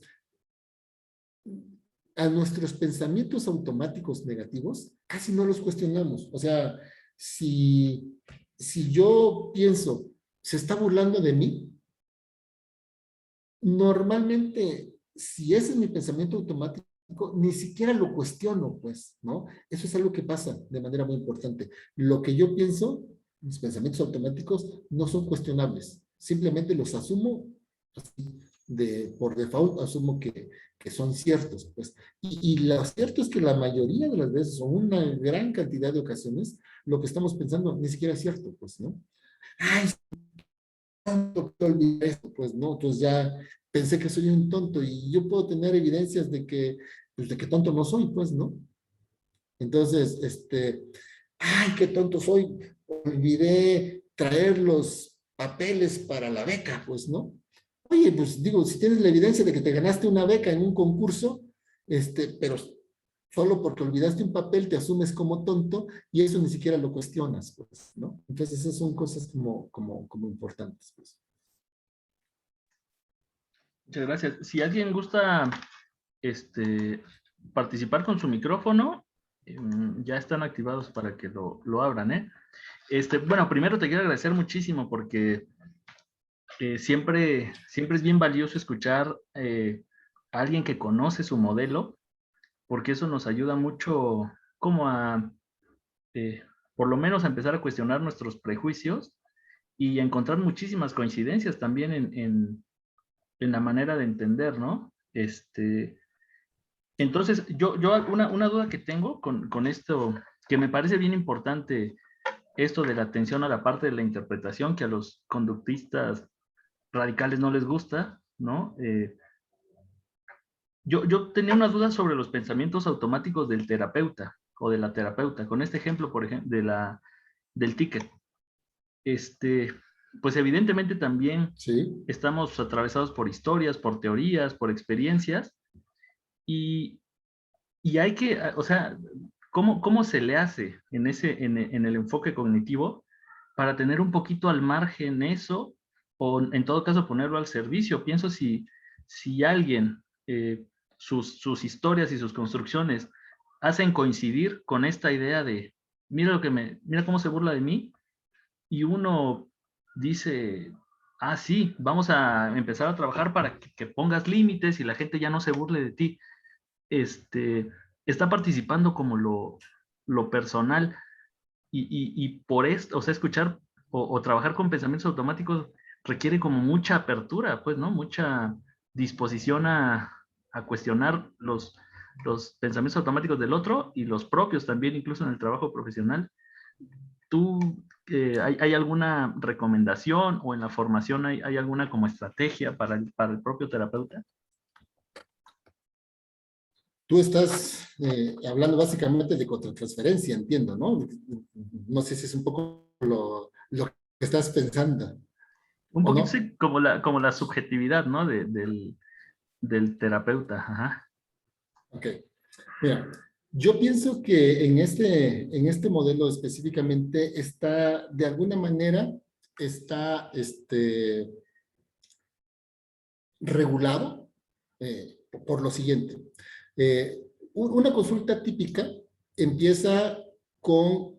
A nuestros pensamientos automáticos negativos casi no los cuestionamos. O sea, si yo pienso, se está burlando de mí, normalmente, si ese es mi pensamiento automático, ni siquiera lo cuestiono, pues, ¿no? Eso es algo que pasa de manera muy importante. Lo que yo pienso, mis pensamientos automáticos, no son cuestionables. Simplemente los asumo así, por default, asumo que son ciertos, pues. Y lo cierto es que la mayoría de las veces, o una gran cantidad de ocasiones, lo que estamos pensando ni siquiera es cierto, pues, ¿no? Ay, tonto que olvidé esto, pues, ¿no? Entonces ya pensé que soy un tonto y yo puedo tener evidencias pues, de que tonto no soy, pues, ¿no? Entonces, ay, qué tonto soy, olvidé traer los papeles para la beca, pues, ¿no? Oye, pues digo, si tienes la evidencia de que te ganaste una beca en un concurso, pero solo porque olvidaste un papel te asumes como tonto y eso ni siquiera lo cuestionas, pues, ¿no? Entonces, esas son cosas como importantes, pues. Muchas gracias. Si alguien gusta participar con su micrófono, ya están activados para que lo abran, ¿eh? Bueno, primero te quiero agradecer muchísimo porque siempre es bien valioso escuchar a alguien que conoce su modelo, porque eso nos ayuda mucho como a, eh, por lo menos a empezar a cuestionar nuestros prejuicios y encontrar muchísimas coincidencias también en la manera de entender, ¿no? Entonces, una duda que tengo con esto, que me parece bien importante, esto de la atención a la parte de la interpretación, que a los conductistas radicales no les gusta, ¿no? Yo tenía una duda sobre los pensamientos automáticos del terapeuta o de la terapeuta, con este ejemplo, por ejemplo, del ticket. Este, pues evidentemente también Sí, estamos atravesados por historias, por teorías, por experiencias, y, y hay que, o sea, ¿cómo se le hace en el enfoque cognitivo para tener un poquito al margen eso, o en todo caso ponerlo al servicio? Pienso si alguien, sus historias y sus construcciones hacen coincidir con esta idea de, mira cómo se burla de mí, y uno dice, ah, sí, vamos a empezar a trabajar para que pongas límites y la gente ya no se burle de ti. este, Está participando como lo personal y por esto, o sea, escuchar o trabajar con pensamientos automáticos requiere como mucha apertura, pues, ¿no? Mucha disposición a cuestionar los pensamientos automáticos del otro y los propios también, incluso en el trabajo profesional. ¿Tú, hay alguna recomendación o en la formación hay alguna como estrategia para el propio terapeuta? tú estás hablando básicamente de contratransferencia, entiendo, ¿no? No sé si es un poco lo que estás pensando, Un ¿o poquito no? sí, como la subjetividad, ¿no? Del terapeuta. Ajá. Ok. Mira, yo pienso que en este modelo específicamente está, de alguna manera, está regulado por lo siguiente. Una consulta típica empieza con,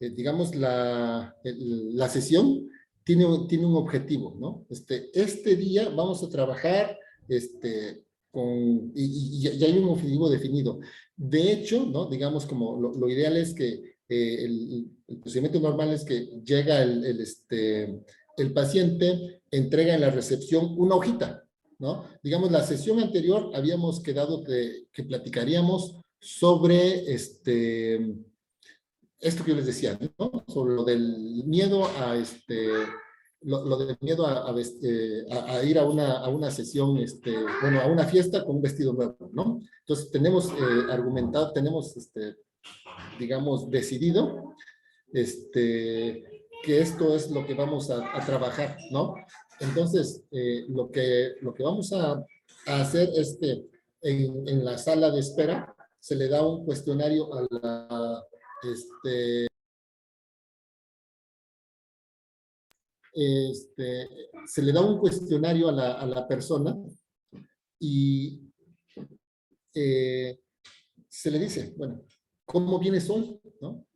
digamos, la sesión tiene un objetivo, ¿no? Este día vamos a trabajar y hay un objetivo definido. De hecho, ¿no? Digamos, como lo ideal es que el procedimiento normal es que llega el paciente, entrega en la recepción una hojita, ¿no? Digamos, la sesión anterior habíamos quedado que platicaríamos sobre esto que yo les decía, ¿no? Sobre lo del miedo a lo del miedo a ir a una sesión, bueno, a una fiesta con un vestido nuevo, ¿no? Entonces tenemos argumentado, tenemos, digamos, decidido que esto es lo que vamos a trabajar, ¿no? Entonces, lo que vamos a hacer es que en la sala de espera se le da un cuestionario este, se le da un cuestionario a la persona y eh, se le dice, bueno, ¿cómo vienes hoy? ¿No?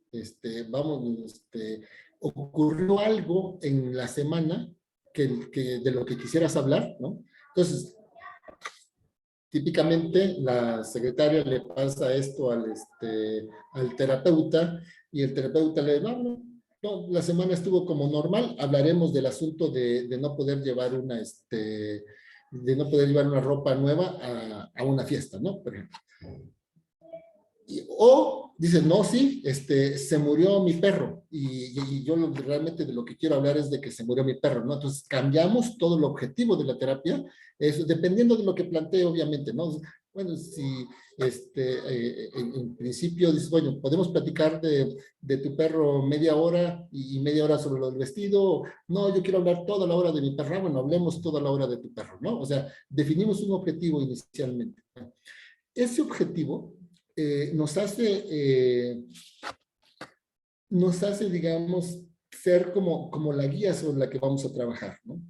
¿Ocurrió algo en la semana de lo que quisieras hablar? ¿No? Entonces, típicamente la secretaria le pasa esto al terapeuta y el terapeuta le dice, no, la semana estuvo como normal, hablaremos del asunto de no poder llevar de no poder llevar una ropa nueva a una fiesta, ¿no? Por ejemplo. O dice, no, sí, se murió mi perro y yo realmente de lo que quiero hablar es de que se murió mi perro, ¿no? Entonces cambiamos todo el objetivo de la terapia, dependiendo de lo que plantee, obviamente, ¿no? Bueno, si en principio dices, bueno, podemos platicar de tu perro media hora y media hora sobre lo del vestido, no, yo quiero hablar toda la hora de mi perro, bueno, hablemos toda la hora de tu perro, ¿no? O sea, definimos un objetivo inicialmente, ¿no? Ese objetivo nos hace, digamos, ser como la guía sobre la que vamos a trabajar, ¿no?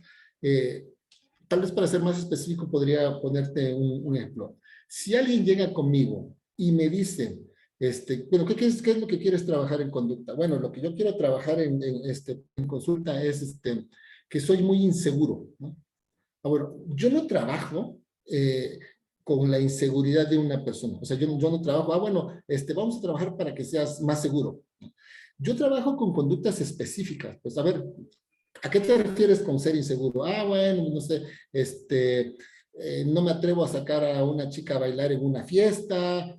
Tal vez para ser más específico podría ponerte un ejemplo. Si alguien llega conmigo y me dice, bueno, ¿qué es lo que quieres trabajar en conducta? Bueno, lo que yo quiero trabajar en consulta es que soy muy inseguro, ¿no? Bueno, yo no trabajo con la inseguridad de una persona. O sea, yo no trabajo, bueno, vamos a trabajar para que seas más seguro. Yo trabajo con conductas específicas. Pues, a ver, ¿a qué te refieres con ser inseguro? Bueno, no sé, no me atrevo a sacar a una chica a bailar en una fiesta,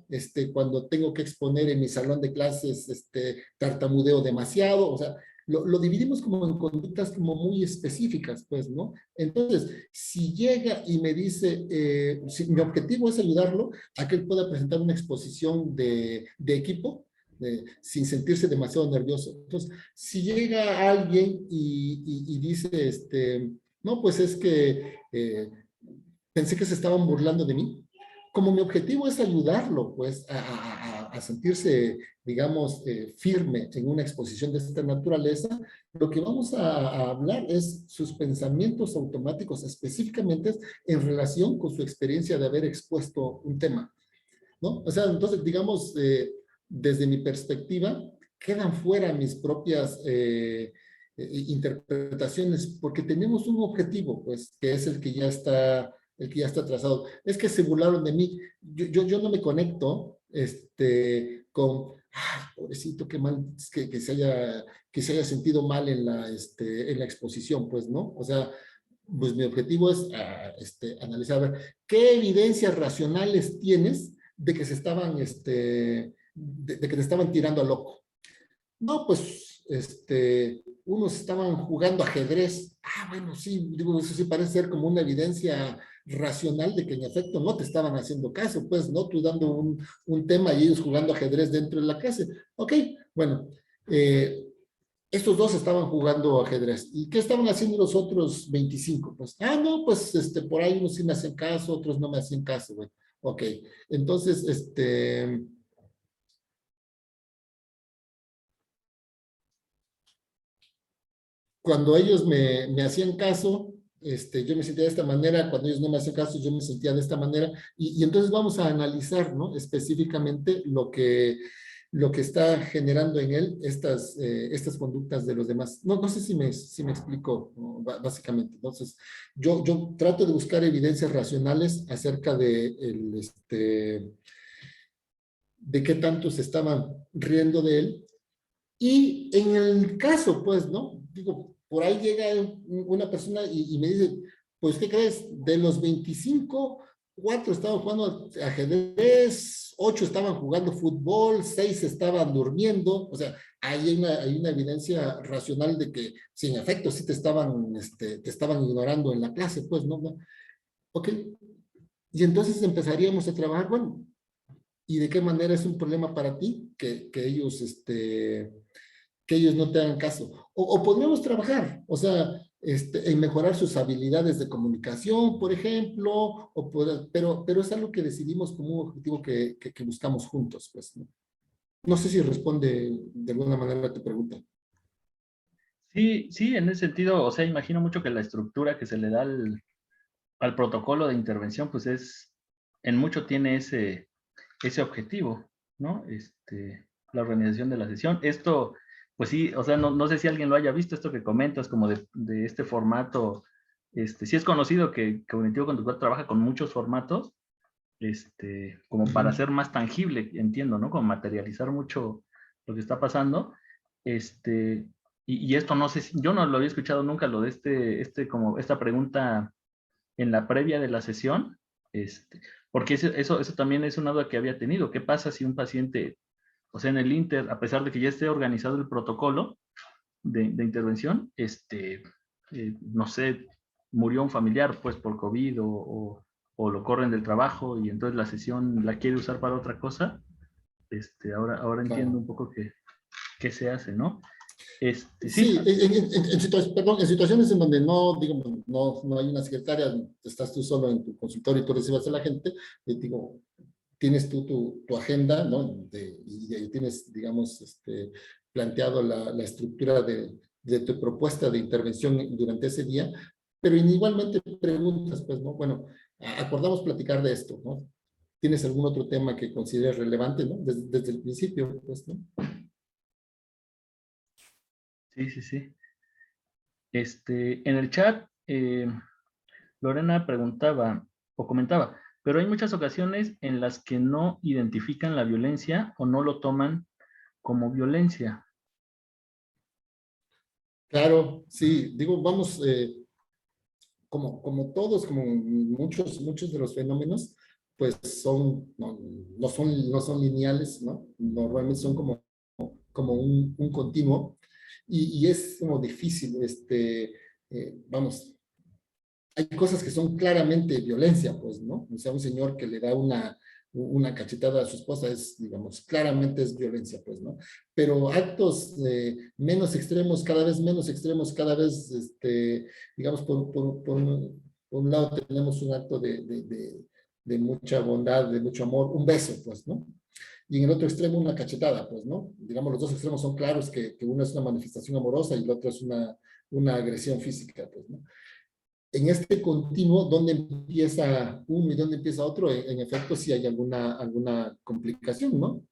cuando tengo que exponer en mi salón de clases, tartamudeo demasiado, o sea, lo dividimos como en conductas como muy específicas, pues, ¿no? Entonces, si llega y me dice, si mi objetivo es ayudarlo a que él pueda presentar una exposición de equipo, sin sentirse demasiado nervioso. Entonces, si llega alguien y dice, no, pues es que pensé que se estaban burlando de mí. Como mi objetivo es ayudarlo, pues, a sentirse, digamos, firme en una exposición de esta naturaleza, lo que vamos a hablar es sus pensamientos automáticos específicamente en relación con su experiencia de haber expuesto un tema, ¿no? O sea, entonces, digamos, desde mi perspectiva, quedan fuera mis propias interpretaciones, porque tenemos un objetivo, pues, que es el que ya está trazado. Es que se burlaron de mí. Yo no me conecto, con, ay, pobrecito, qué mal, que se haya sentido mal en la exposición, pues, ¿no? O sea, pues mi objetivo es analizar, a ver, ¿qué evidencias racionales tienes de que se estaban, de que te estaban tirando a loco? No, pues, unos estaban jugando ajedrez. Bueno, sí, digo, eso sí parece ser como una evidencia racional de que en efecto no te estaban haciendo caso, pues, ¿no? Tú dando un tema y ellos jugando ajedrez dentro de la clase. Ok, bueno, estos dos estaban jugando ajedrez. ¿Y qué estaban haciendo los otros 25? Pues, no, pues, por ahí unos sí me hacían caso, otros no me hacían caso, güey. Ok, entonces, cuando ellos me hacían caso, yo me sentía de esta manera, cuando ellos no me hacían caso, yo me sentía de esta manera, y entonces vamos a analizar, ¿no? Específicamente lo que está generando en él estas conductas de los demás. No sé si me explico, ¿no? Básicamente. Entonces, yo trato de buscar evidencias racionales acerca de qué tanto se estaban riendo de él. Y en el caso, pues, ¿no? Digo, por ahí llega una persona y me dice, pues, ¿qué crees? De los 25, 4 estaban jugando ajedrez, 8 estaban jugando fútbol, 6 estaban durmiendo. O sea, hay una evidencia racional de que, sí, en efecto, sí te estaban ignorando en la clase, pues, ¿no? ¿No? Ok. Y entonces empezaríamos a trabajar, bueno, ¿y de qué manera es un problema para ti que ellos no te hagan caso? O podríamos trabajar, o sea, en mejorar sus habilidades de comunicación, por ejemplo, pero es algo que decidimos como un objetivo que buscamos juntos, pues, ¿no? No sé si responde de alguna manera a tu pregunta. Sí, sí, en ese sentido, o sea, imagino mucho que la estructura que se le da al protocolo de intervención, pues en mucho tiene ese objetivo, ¿no? La organización de la sesión. Esto, pues sí, o sea, no sé si alguien lo haya visto, esto que comentas, como de este formato Sí es conocido que cognitivo conductual trabaja con muchos formatos, como para hacer más tangible, entiendo, ¿no? Como materializar mucho lo que está pasando. Y esto no sé, yo no lo había escuchado nunca, lo de como esta pregunta en la previa de la sesión, porque eso también es una duda que había tenido. ¿Qué pasa si un paciente, o sea, en el Inter, a pesar de que ya esté organizado el protocolo de intervención, no sé, murió un familiar pues por COVID o lo corren del trabajo y entonces la sesión la quiere usar para otra cosa? Ahora entiendo Claro. un poco qué se hace, ¿no? Sí, Sí, perdón, en situaciones en donde no, digamos, no hay una secretaria, estás tú solo en tu consultorio y tú recibes a la gente, digo, tienes tú tu agenda, ¿no? Y ahí tienes, digamos, planteado la estructura de tu propuesta de intervención durante ese día, pero igualmente preguntas, pues, ¿no? Bueno, acordamos platicar de esto, ¿no? ¿Tienes algún otro tema que consideres relevante, ¿no? Desde el principio, pues, ¿no? sí, sí, sí. En el chat, Lorena preguntaba o comentaba, pero hay muchas ocasiones en las que no identifican la violencia o no lo toman como violencia. Claro, sí, digo, vamos, como todos, como muchos de los fenómenos, pues no son lineales, ¿no? Normalmente son como un continuo y es como difícil, vamos, hay cosas que son claramente violencia, pues, ¿no? O sea, un señor que le da una cachetada a su esposa es, digamos, claramente es violencia, pues, ¿no? Pero actos menos extremos, cada vez menos extremos, cada vez, digamos, por un lado tenemos un acto de mucha bondad, de mucho amor, un beso, pues, ¿no? Y en el otro extremo una cachetada, pues, ¿no? Digamos, los dos extremos son claros que uno es una manifestación amorosa y el otro es una agresión física, pues, ¿no? En este continuo, ¿dónde empieza uno y dónde empieza otro? En efecto, si hay alguna complicación, ¿no?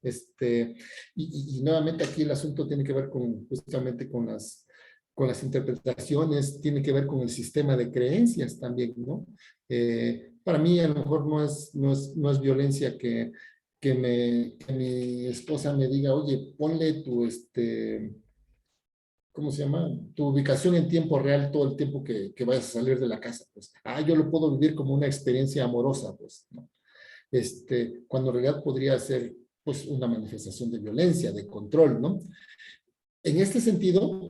Y nuevamente aquí el asunto tiene que ver justamente con las interpretaciones, tiene que ver con el sistema de creencias también, ¿no? Para mí a lo mejor no es violencia que mi esposa me diga, oye, ponle ¿cómo se llama? Tu ubicación en tiempo real todo el tiempo que vayas a salir de la casa, pues. Yo lo puedo vivir como una experiencia amorosa, pues, ¿no? Cuando en realidad podría ser, pues, una manifestación de violencia, de control, ¿no? En este sentido,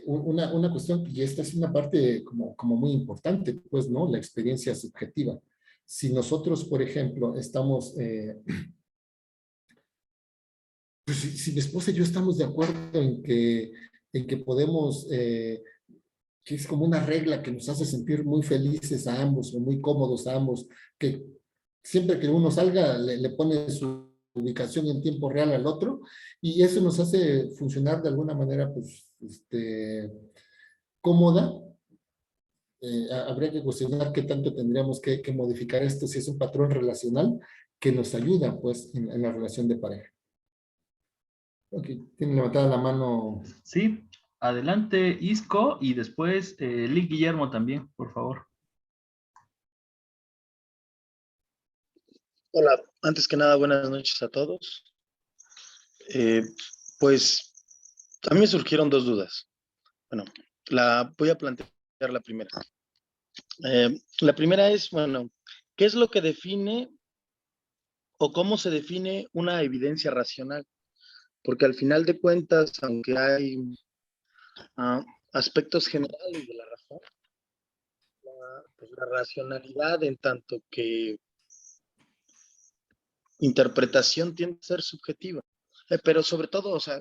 una cuestión, y esta es una parte como muy importante, pues, ¿no? La experiencia subjetiva. Si nosotros, por ejemplo, estamos, pues, si mi esposa y yo estamos de acuerdo en que podemos que es como una regla que nos hace sentir muy felices a ambos o muy cómodos a ambos, que siempre que uno salga le pone su ubicación en tiempo real al otro y eso nos hace funcionar de alguna manera pues cómoda. Habría que cuestionar qué tanto tendríamos que modificar esto si es un patrón relacional que nos ayuda pues en la relación de pareja. Ok, tiene levantada la mano. Sí, adelante Isco y después Lee Guillermo también, por favor. Hola, antes que nada, buenas noches a todos. Pues a mí me surgieron dos dudas. Bueno, voy a plantear la primera. La primera es, bueno, ¿qué es lo que define o cómo se define una evidencia racional? Porque al final de cuentas, aunque hay aspectos generales de la razón, pues la racionalidad en tanto que interpretación tiende a ser subjetiva. Pero sobre todo, o sea,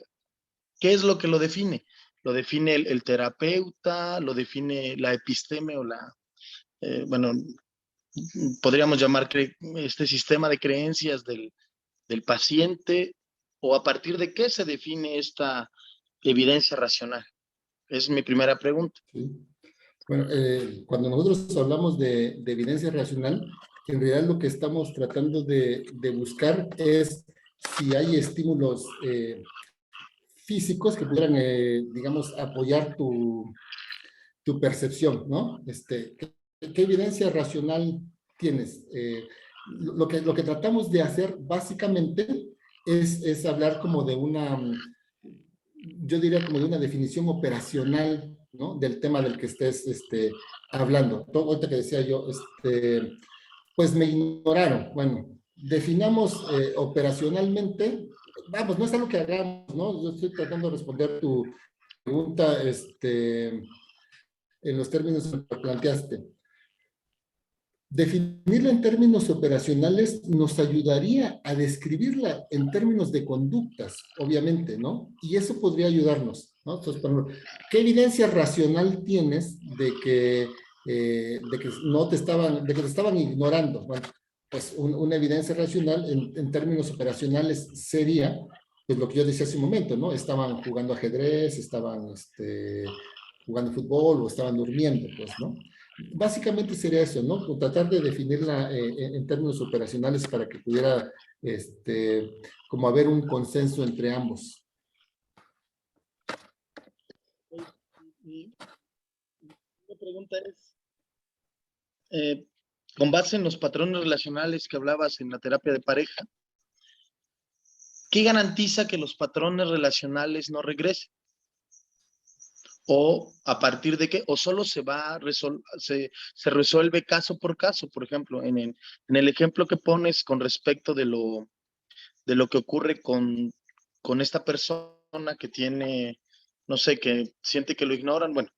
¿qué es lo que lo define? Lo define el terapeuta, lo define la episteme o bueno, podríamos llamar este sistema de creencias del paciente, o a partir de qué se define esta evidencia racional. Es mi primera pregunta. ¿Sí? Bueno, cuando nosotros hablamos de evidencia racional, en realidad lo que estamos tratando de buscar es si hay estímulos físicos que pudieran, digamos, apoyar tu tu percepción, ¿no? ¿Qué evidencia racional tienes? Lo que tratamos de hacer básicamente es hablar como de una, yo diría como de una definición operacional, ¿no? Del tema del que estés hablando. Todo ahorita que decía yo, pues me ignoraron. Bueno, definamos operacionalmente, vamos, no es algo que hagamos, ¿no? Yo estoy tratando de responder tu pregunta en los términos que planteaste. Definirla en términos operacionales nos ayudaría a describirla en términos de conductas, obviamente, ¿no? Y eso podría ayudarnos, ¿no? Entonces, por ejemplo, ¿qué evidencia racional tienes de que no te estaban, de que te estaban ignorando? Bueno, pues una evidencia racional en términos operacionales sería, pues lo que yo decía hace un momento, ¿no? Estaban jugando ajedrez, estaban jugando fútbol o estaban durmiendo, pues, ¿no? Básicamente sería eso, ¿no? O tratar de definirla en términos operacionales para que pudiera, como haber un consenso entre ambos. Y la pregunta es, con base en los patrones relacionales que hablabas en la terapia de pareja, ¿qué garantiza que los patrones relacionales no regresen? ¿O a partir de qué? ¿O solo se resuelve caso por caso? Por ejemplo, en el ejemplo que pones con respecto de lo que ocurre con esta persona que tiene, no sé, que siente que lo ignoran, bueno,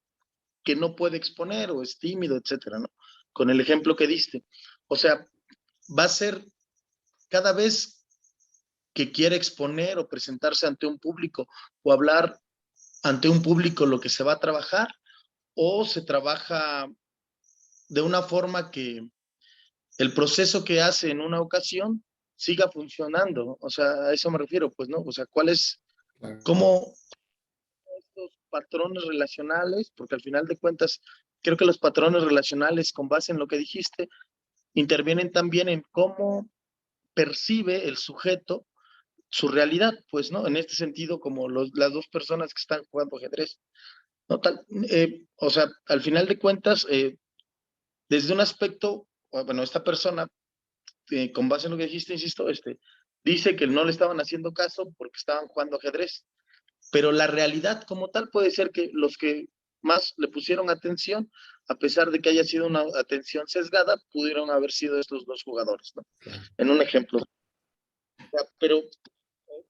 que no puede exponer o es tímido, etcétera, ¿no? Con el ejemplo que diste. O sea, va a ser cada vez que quiere exponer o presentarse ante un público o hablar ante un público lo que se va a trabajar, o se trabaja de una forma que el proceso que hace en una ocasión siga funcionando. O sea, a eso me refiero, pues, ¿no? O sea, cómo estos patrones relacionales, porque al final de cuentas, creo que los patrones relacionales, con base en lo que dijiste, intervienen también en cómo percibe el sujeto su realidad, pues, ¿no? En este sentido, como las dos personas que están jugando ajedrez, ¿no? O sea, al final de cuentas, desde un aspecto, bueno, esta persona, con base en lo que dijiste, insisto, dice que no le estaban haciendo caso porque estaban jugando ajedrez, pero la realidad como tal puede ser que los que más le pusieron atención, a pesar de que haya sido una atención sesgada, pudieron haber sido estos dos jugadores, ¿no? En un ejemplo. O sea, pero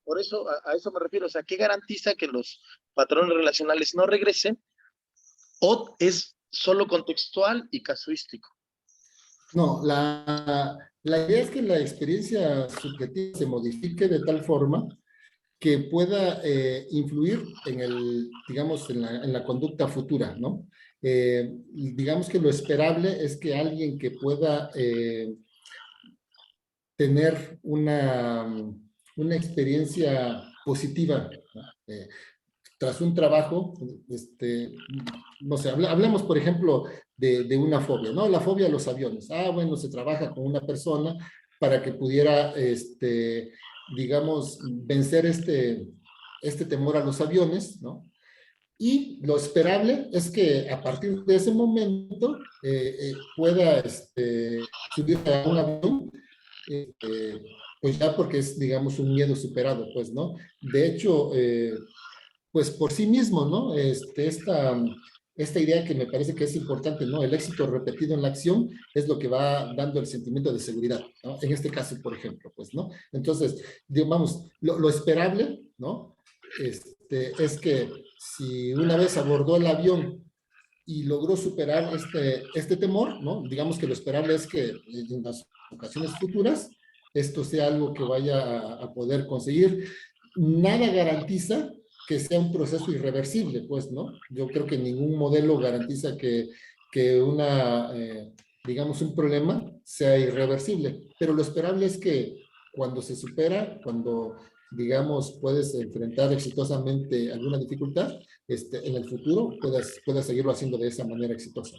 por eso, a eso me refiero, o sea, ¿qué garantiza que los patrones relacionales no regresen? ¿O es solo contextual y casuístico? No, la idea es que la experiencia subjetiva se modifique de tal forma que pueda influir digamos, en la conducta futura, ¿no? Digamos que lo esperable es que alguien que pueda tener una experiencia positiva, ¿no? Tras un trabajo, no sé, hablamos, por ejemplo, de una fobia, ¿no? La fobia a los aviones. Ah, bueno, se trabaja con una persona para que pudiera, digamos, vencer este temor a los aviones, ¿no? Y lo esperable es que a partir de ese momento pueda subir a un avión, pues ya porque es, digamos, un miedo superado, pues, ¿no? De hecho, pues por sí mismo, ¿no? Esta idea que me parece que es importante, ¿no? El éxito repetido en la acción es lo que va dando el sentimiento de seguridad, ¿no? En este caso, por ejemplo, pues, ¿no? Entonces, digamos, lo esperable, ¿no? Es que si una vez abordó el avión y logró superar este temor, ¿no? Digamos que lo esperable es que en las ocasiones futuras esto sea algo que vaya a poder conseguir. Nada garantiza que sea un proceso irreversible, pues, ¿no? Yo creo que ningún modelo garantiza que digamos, un problema sea irreversible, pero lo esperable es que cuando se supera, cuando, digamos, puedes enfrentar exitosamente alguna dificultad, en el futuro puedas seguirlo haciendo de esa manera exitosa.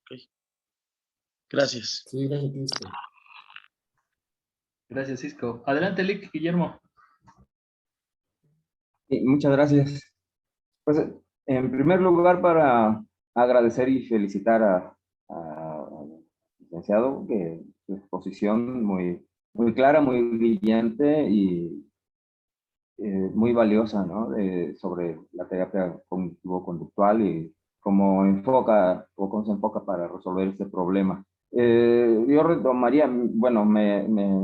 Okay. Gracias. Sí, gracias. Gracias, Cisco. Adelante, Lick, Guillermo. Sí, muchas gracias. Pues En primer lugar, para agradecer y felicitar al licenciado, que su exposición muy clara, muy brillante y muy valiosa, ¿no? Sobre la terapia cognitivo-conductual y cómo enfoca o cómo se enfoca para resolver este problema. Yo retomaría, bueno,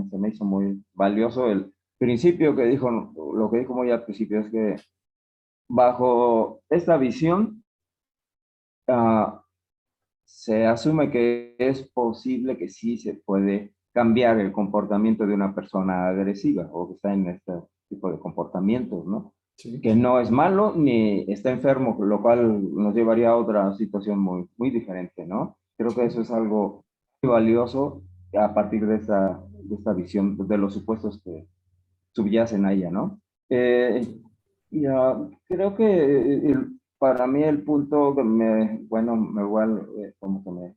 se me hizo muy valioso el principio que dijo, lo que dijo muy al principio, es que bajo esta visión, ah, se asume que es posible que sí se puede cambiar el comportamiento de una persona agresiva o que está en este tipo de comportamientos, ¿no? Sí. Que no es malo ni está enfermo, lo cual nos llevaría a otra situación muy diferente, ¿no? Creo que eso es algo muy valioso a partir de esta visión, de los supuestos que subyacen a ella, ¿no? Y creo que para mí el punto que bueno, como que me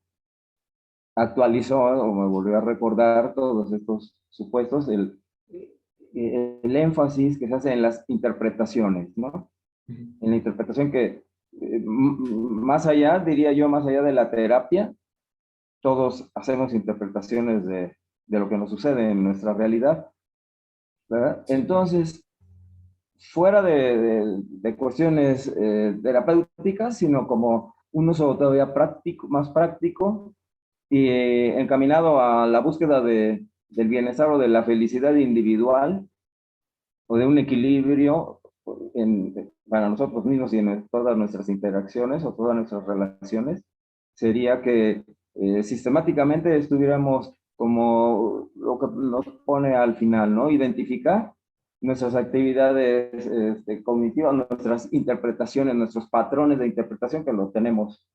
actualizó o me volvió a recordar todos estos supuestos, el énfasis que se hace en las interpretaciones, ¿no? En la interpretación que, más allá, diría yo, más allá de la terapia, todos hacemos interpretaciones de lo que nos sucede en nuestra realidad, ¿verdad? Entonces, fuera de cuestiones terapéuticas, sino como un uso todavía práctico, más práctico y encaminado a la búsqueda del bienestar o de la felicidad individual o de un equilibrio para nosotros mismos y en todas nuestras interacciones o todas nuestras relaciones, sería que sistemáticamente estuviéramos como lo que nos pone al final, ¿no? Identificar nuestras actividades cognitivas, nuestras interpretaciones, nuestros patrones de interpretación que los tenemos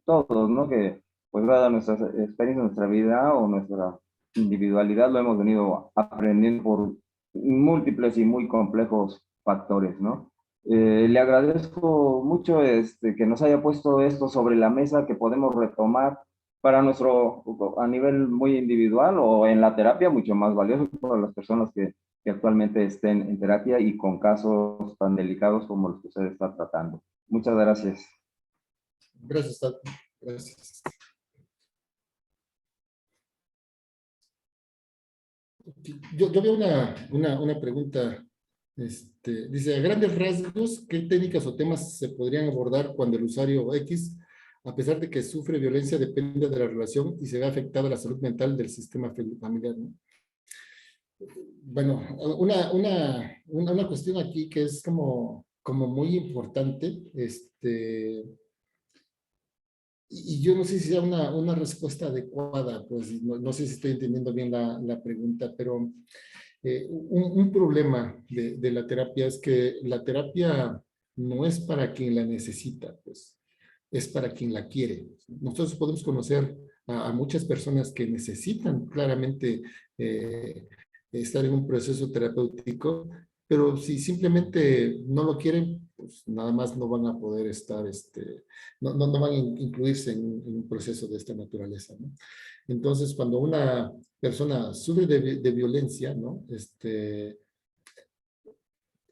todos, ¿no? Que pues dada nuestra experiencia, nuestra vida o nuestra individualidad lo hemos venido aprendiendo por múltiples y muy complejos factores, ¿no? Le agradezco mucho que nos haya puesto esto sobre la mesa, que podemos retomar para a nivel muy individual o en la terapia, mucho más valioso para las personas que actualmente estén en terapia y con casos tan delicados como los que usted está tratando. Muchas gracias. Gracias, Tato. Gracias. Yo veo una pregunta. Dice, a grandes rasgos, ¿qué técnicas o temas se podrían abordar cuando el usuario X, a pesar de que sufre violencia, depende de la relación y se ve afectada la salud mental del sistema familiar, ¿no? Bueno, una cuestión aquí que es como muy importante, y yo no sé si sea una respuesta adecuada, pues no sé si estoy entendiendo bien la pregunta, pero un problema de la terapia es que la terapia no es para quien la necesita, pues es para quien la quiere. Nosotros podemos conocer a muchas personas que necesitan claramente estar en un proceso terapéutico, pero si simplemente no lo quieren, pues nada más no van a poder estar, no van a incluirse en un proceso de esta naturaleza, ¿no? Entonces, cuando una persona sufre de violencia, ¿no?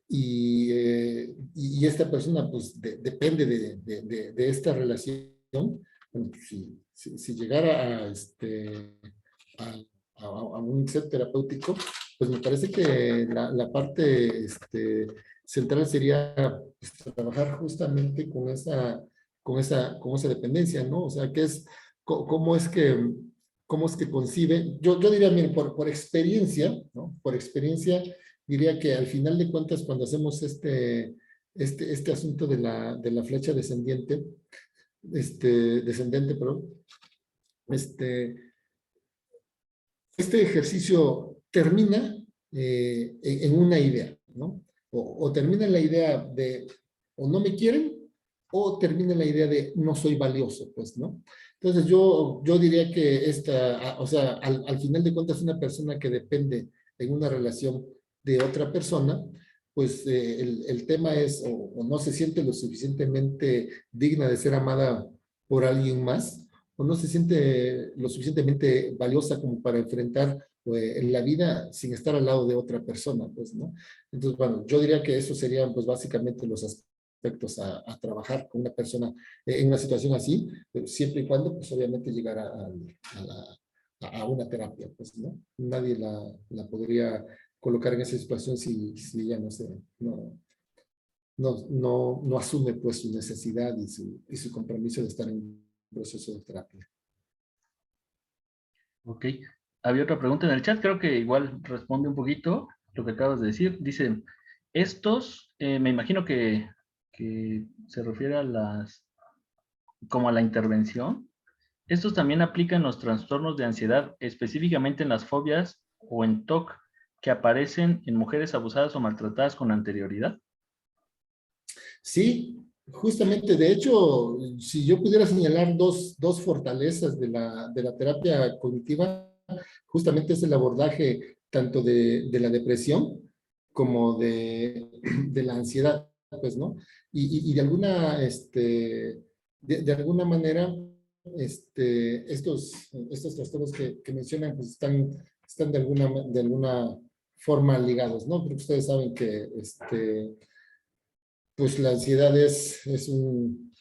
Y esta persona, pues, depende de esta relación. Bueno, pues, si llegara a, a un set terapéutico, pues me parece que la parte central sería pues, trabajar justamente con esa dependencia, ¿no? O sea, cómo es que, cómo es que concibe, yo diría, mire, por experiencia, ¿no? Por experiencia, diría que al final de cuentas, cuando hacemos este asunto de la flecha descendente, perdón, este, este ejercicio termina en una idea, ¿no? O termina en la idea de o no me quieren o termina en la idea de no soy valioso, pues, ¿no? Entonces yo diría que o sea, al final de cuentas una persona que depende en una relación de otra persona, pues el tema es o no se siente lo suficientemente digna de ser amada por alguien más, o no se siente lo suficientemente valiosa como para enfrentar en la vida sin estar al lado de otra persona, pues, ¿no? Entonces, bueno, yo diría que eso serían, pues, básicamente los aspectos aspectos a trabajar con una persona en una situación así, siempre y cuando, pues obviamente, llegara a una terapia, pues, ¿no? Nadie la podría colocar en esa situación si ella no asume, pues, su necesidad y su compromiso de estar en un proceso de terapia. Ok. Había otra pregunta en el chat, creo que igual responde un poquito lo que acabas de decir. Dice, estos, me imagino que se refiere a como a la intervención. Estos también aplican los trastornos de ansiedad, específicamente en las fobias o en TOC que aparecen en mujeres abusadas o maltratadas con anterioridad. Sí, justamente, de hecho, si yo pudiera señalar dos fortalezas de la terapia cognitiva, justamente es el abordaje tanto de la depresión como de la ansiedad, pues, ¿no? Y de alguna, de alguna manera, estos trastornos que mencionan, pues están de alguna forma ligados, ¿no? Porque ustedes saben que, pues la ansiedad es un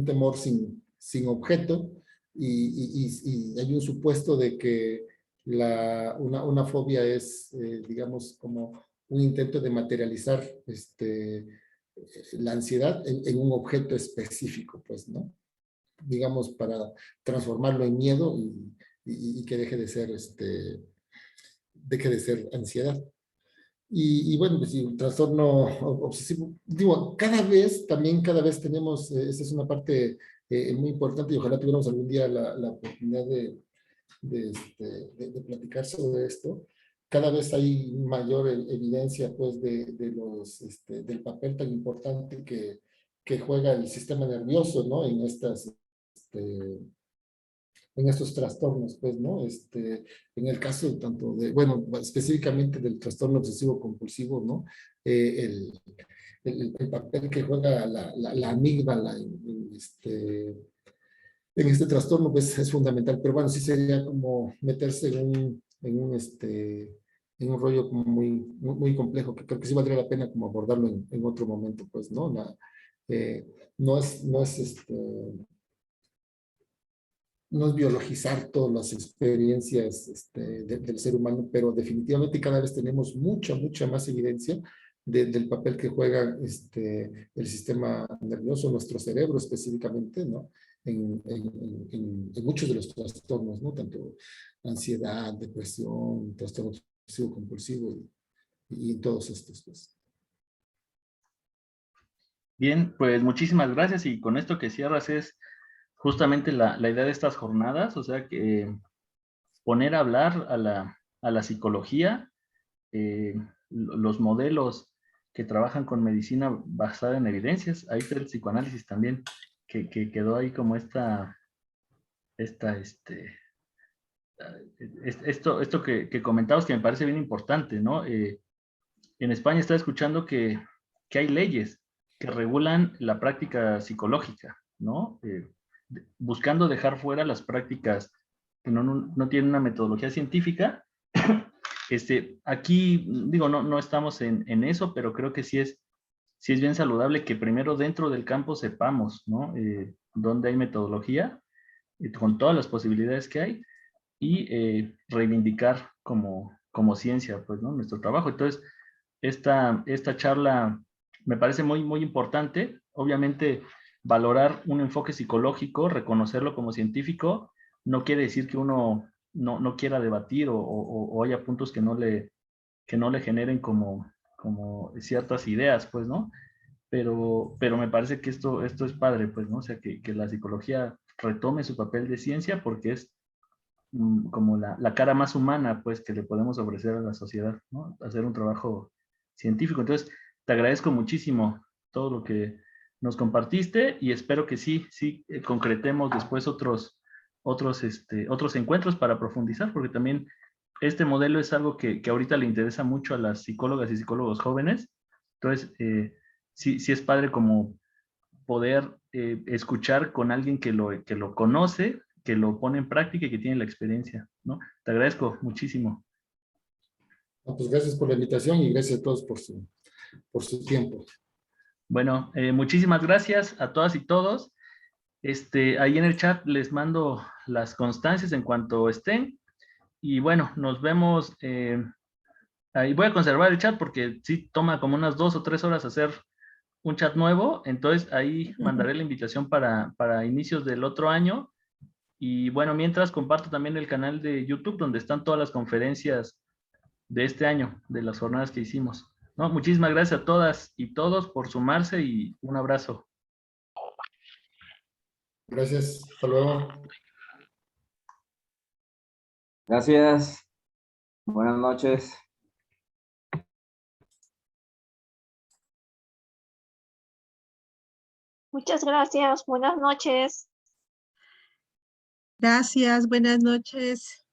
temor sin objeto y hay un supuesto de que una fobia es, digamos, como un intento de materializar la ansiedad en un objeto específico, pues, ¿no? Digamos, para transformarlo en miedo y que deje de ser ansiedad. Y bueno, pues sí, un trastorno obsesivo, digo, cada vez tenemos, esa es una parte muy importante y ojalá tuviéramos algún día la oportunidad de platicar sobre esto. Cada vez hay mayor evidencia, pues, del papel tan importante que juega el sistema nervioso, ¿no? En estos trastornos, pues, ¿no? En el caso tanto bueno, específicamente del trastorno obsesivo compulsivo, ¿no? El papel que juega la amígdala en este trastorno, pues, es fundamental. Pero bueno, sí sería como meterse en un rollo como muy complejo, que creo que sí valdría la pena como abordarlo en otro momento, pues, ¿no? No es no es biologizar todas las experiencias del ser humano, pero definitivamente cada vez tenemos mucha más evidencia del papel que juega el sistema nervioso, nuestro cerebro específicamente, ¿no? En muchos de los trastornos, ¿no? Tanto ansiedad, depresión, trastorno obsesivo compulsivo y en todos estos, pues. Bien, pues muchísimas gracias y con esto que cierras es justamente la idea de estas jornadas, o sea, que poner a hablar a la psicología, los modelos que trabajan con medicina basada en evidencias, ahí está el psicoanálisis también, que quedó ahí como esto que comentabas que me parece bien importante, ¿no? En España está escuchando que hay leyes que regulan la práctica psicológica, ¿no? Buscando dejar fuera las prácticas que no tienen una metodología científica. Aquí, digo, no estamos en eso, pero creo que sí es bien saludable que primero dentro del campo sepamos, ¿no? Dónde hay metodología, con todas las posibilidades que hay, y reivindicar como ciencia, pues, ¿no? Nuestro trabajo. Entonces, esta charla me parece muy importante. Obviamente, valorar un enfoque psicológico, reconocerlo como científico, no quiere decir que uno no quiera debatir o haya puntos que no le generen como ciertas ideas, pues, ¿no? Pero me parece que esto es padre, pues, ¿no? O sea, que la psicología retome su papel de ciencia porque es como la cara más humana, pues, que le podemos ofrecer a la sociedad, ¿no? Hacer un trabajo científico. Entonces, te agradezco muchísimo todo lo que nos compartiste y espero que sí concretemos después otros encuentros para profundizar, porque también este modelo es algo que ahorita le interesa mucho a las psicólogas y psicólogos jóvenes. Entonces, sí es padre como poder escuchar con alguien que lo conoce, que lo pone en práctica y que tiene la experiencia, ¿no? Te agradezco muchísimo. Pues gracias por la invitación y gracias a todos por su tiempo. Bueno, muchísimas gracias a todas y todos. Ahí en el chat les mando las constancias en cuanto estén. Y bueno, nos vemos. Ahí voy a conservar el chat porque sí toma como unas 2 o 3 horas hacer un chat nuevo. Entonces ahí mandaré la invitación para inicios del otro año. Y bueno, mientras comparto también el canal de YouTube donde están todas las conferencias de este año, de las jornadas que hicimos. No, muchísimas gracias a todas y todos por sumarse y un abrazo. Gracias. Hasta luego. Gracias. Buenas noches. Muchas gracias. Buenas noches. Gracias, buenas noches.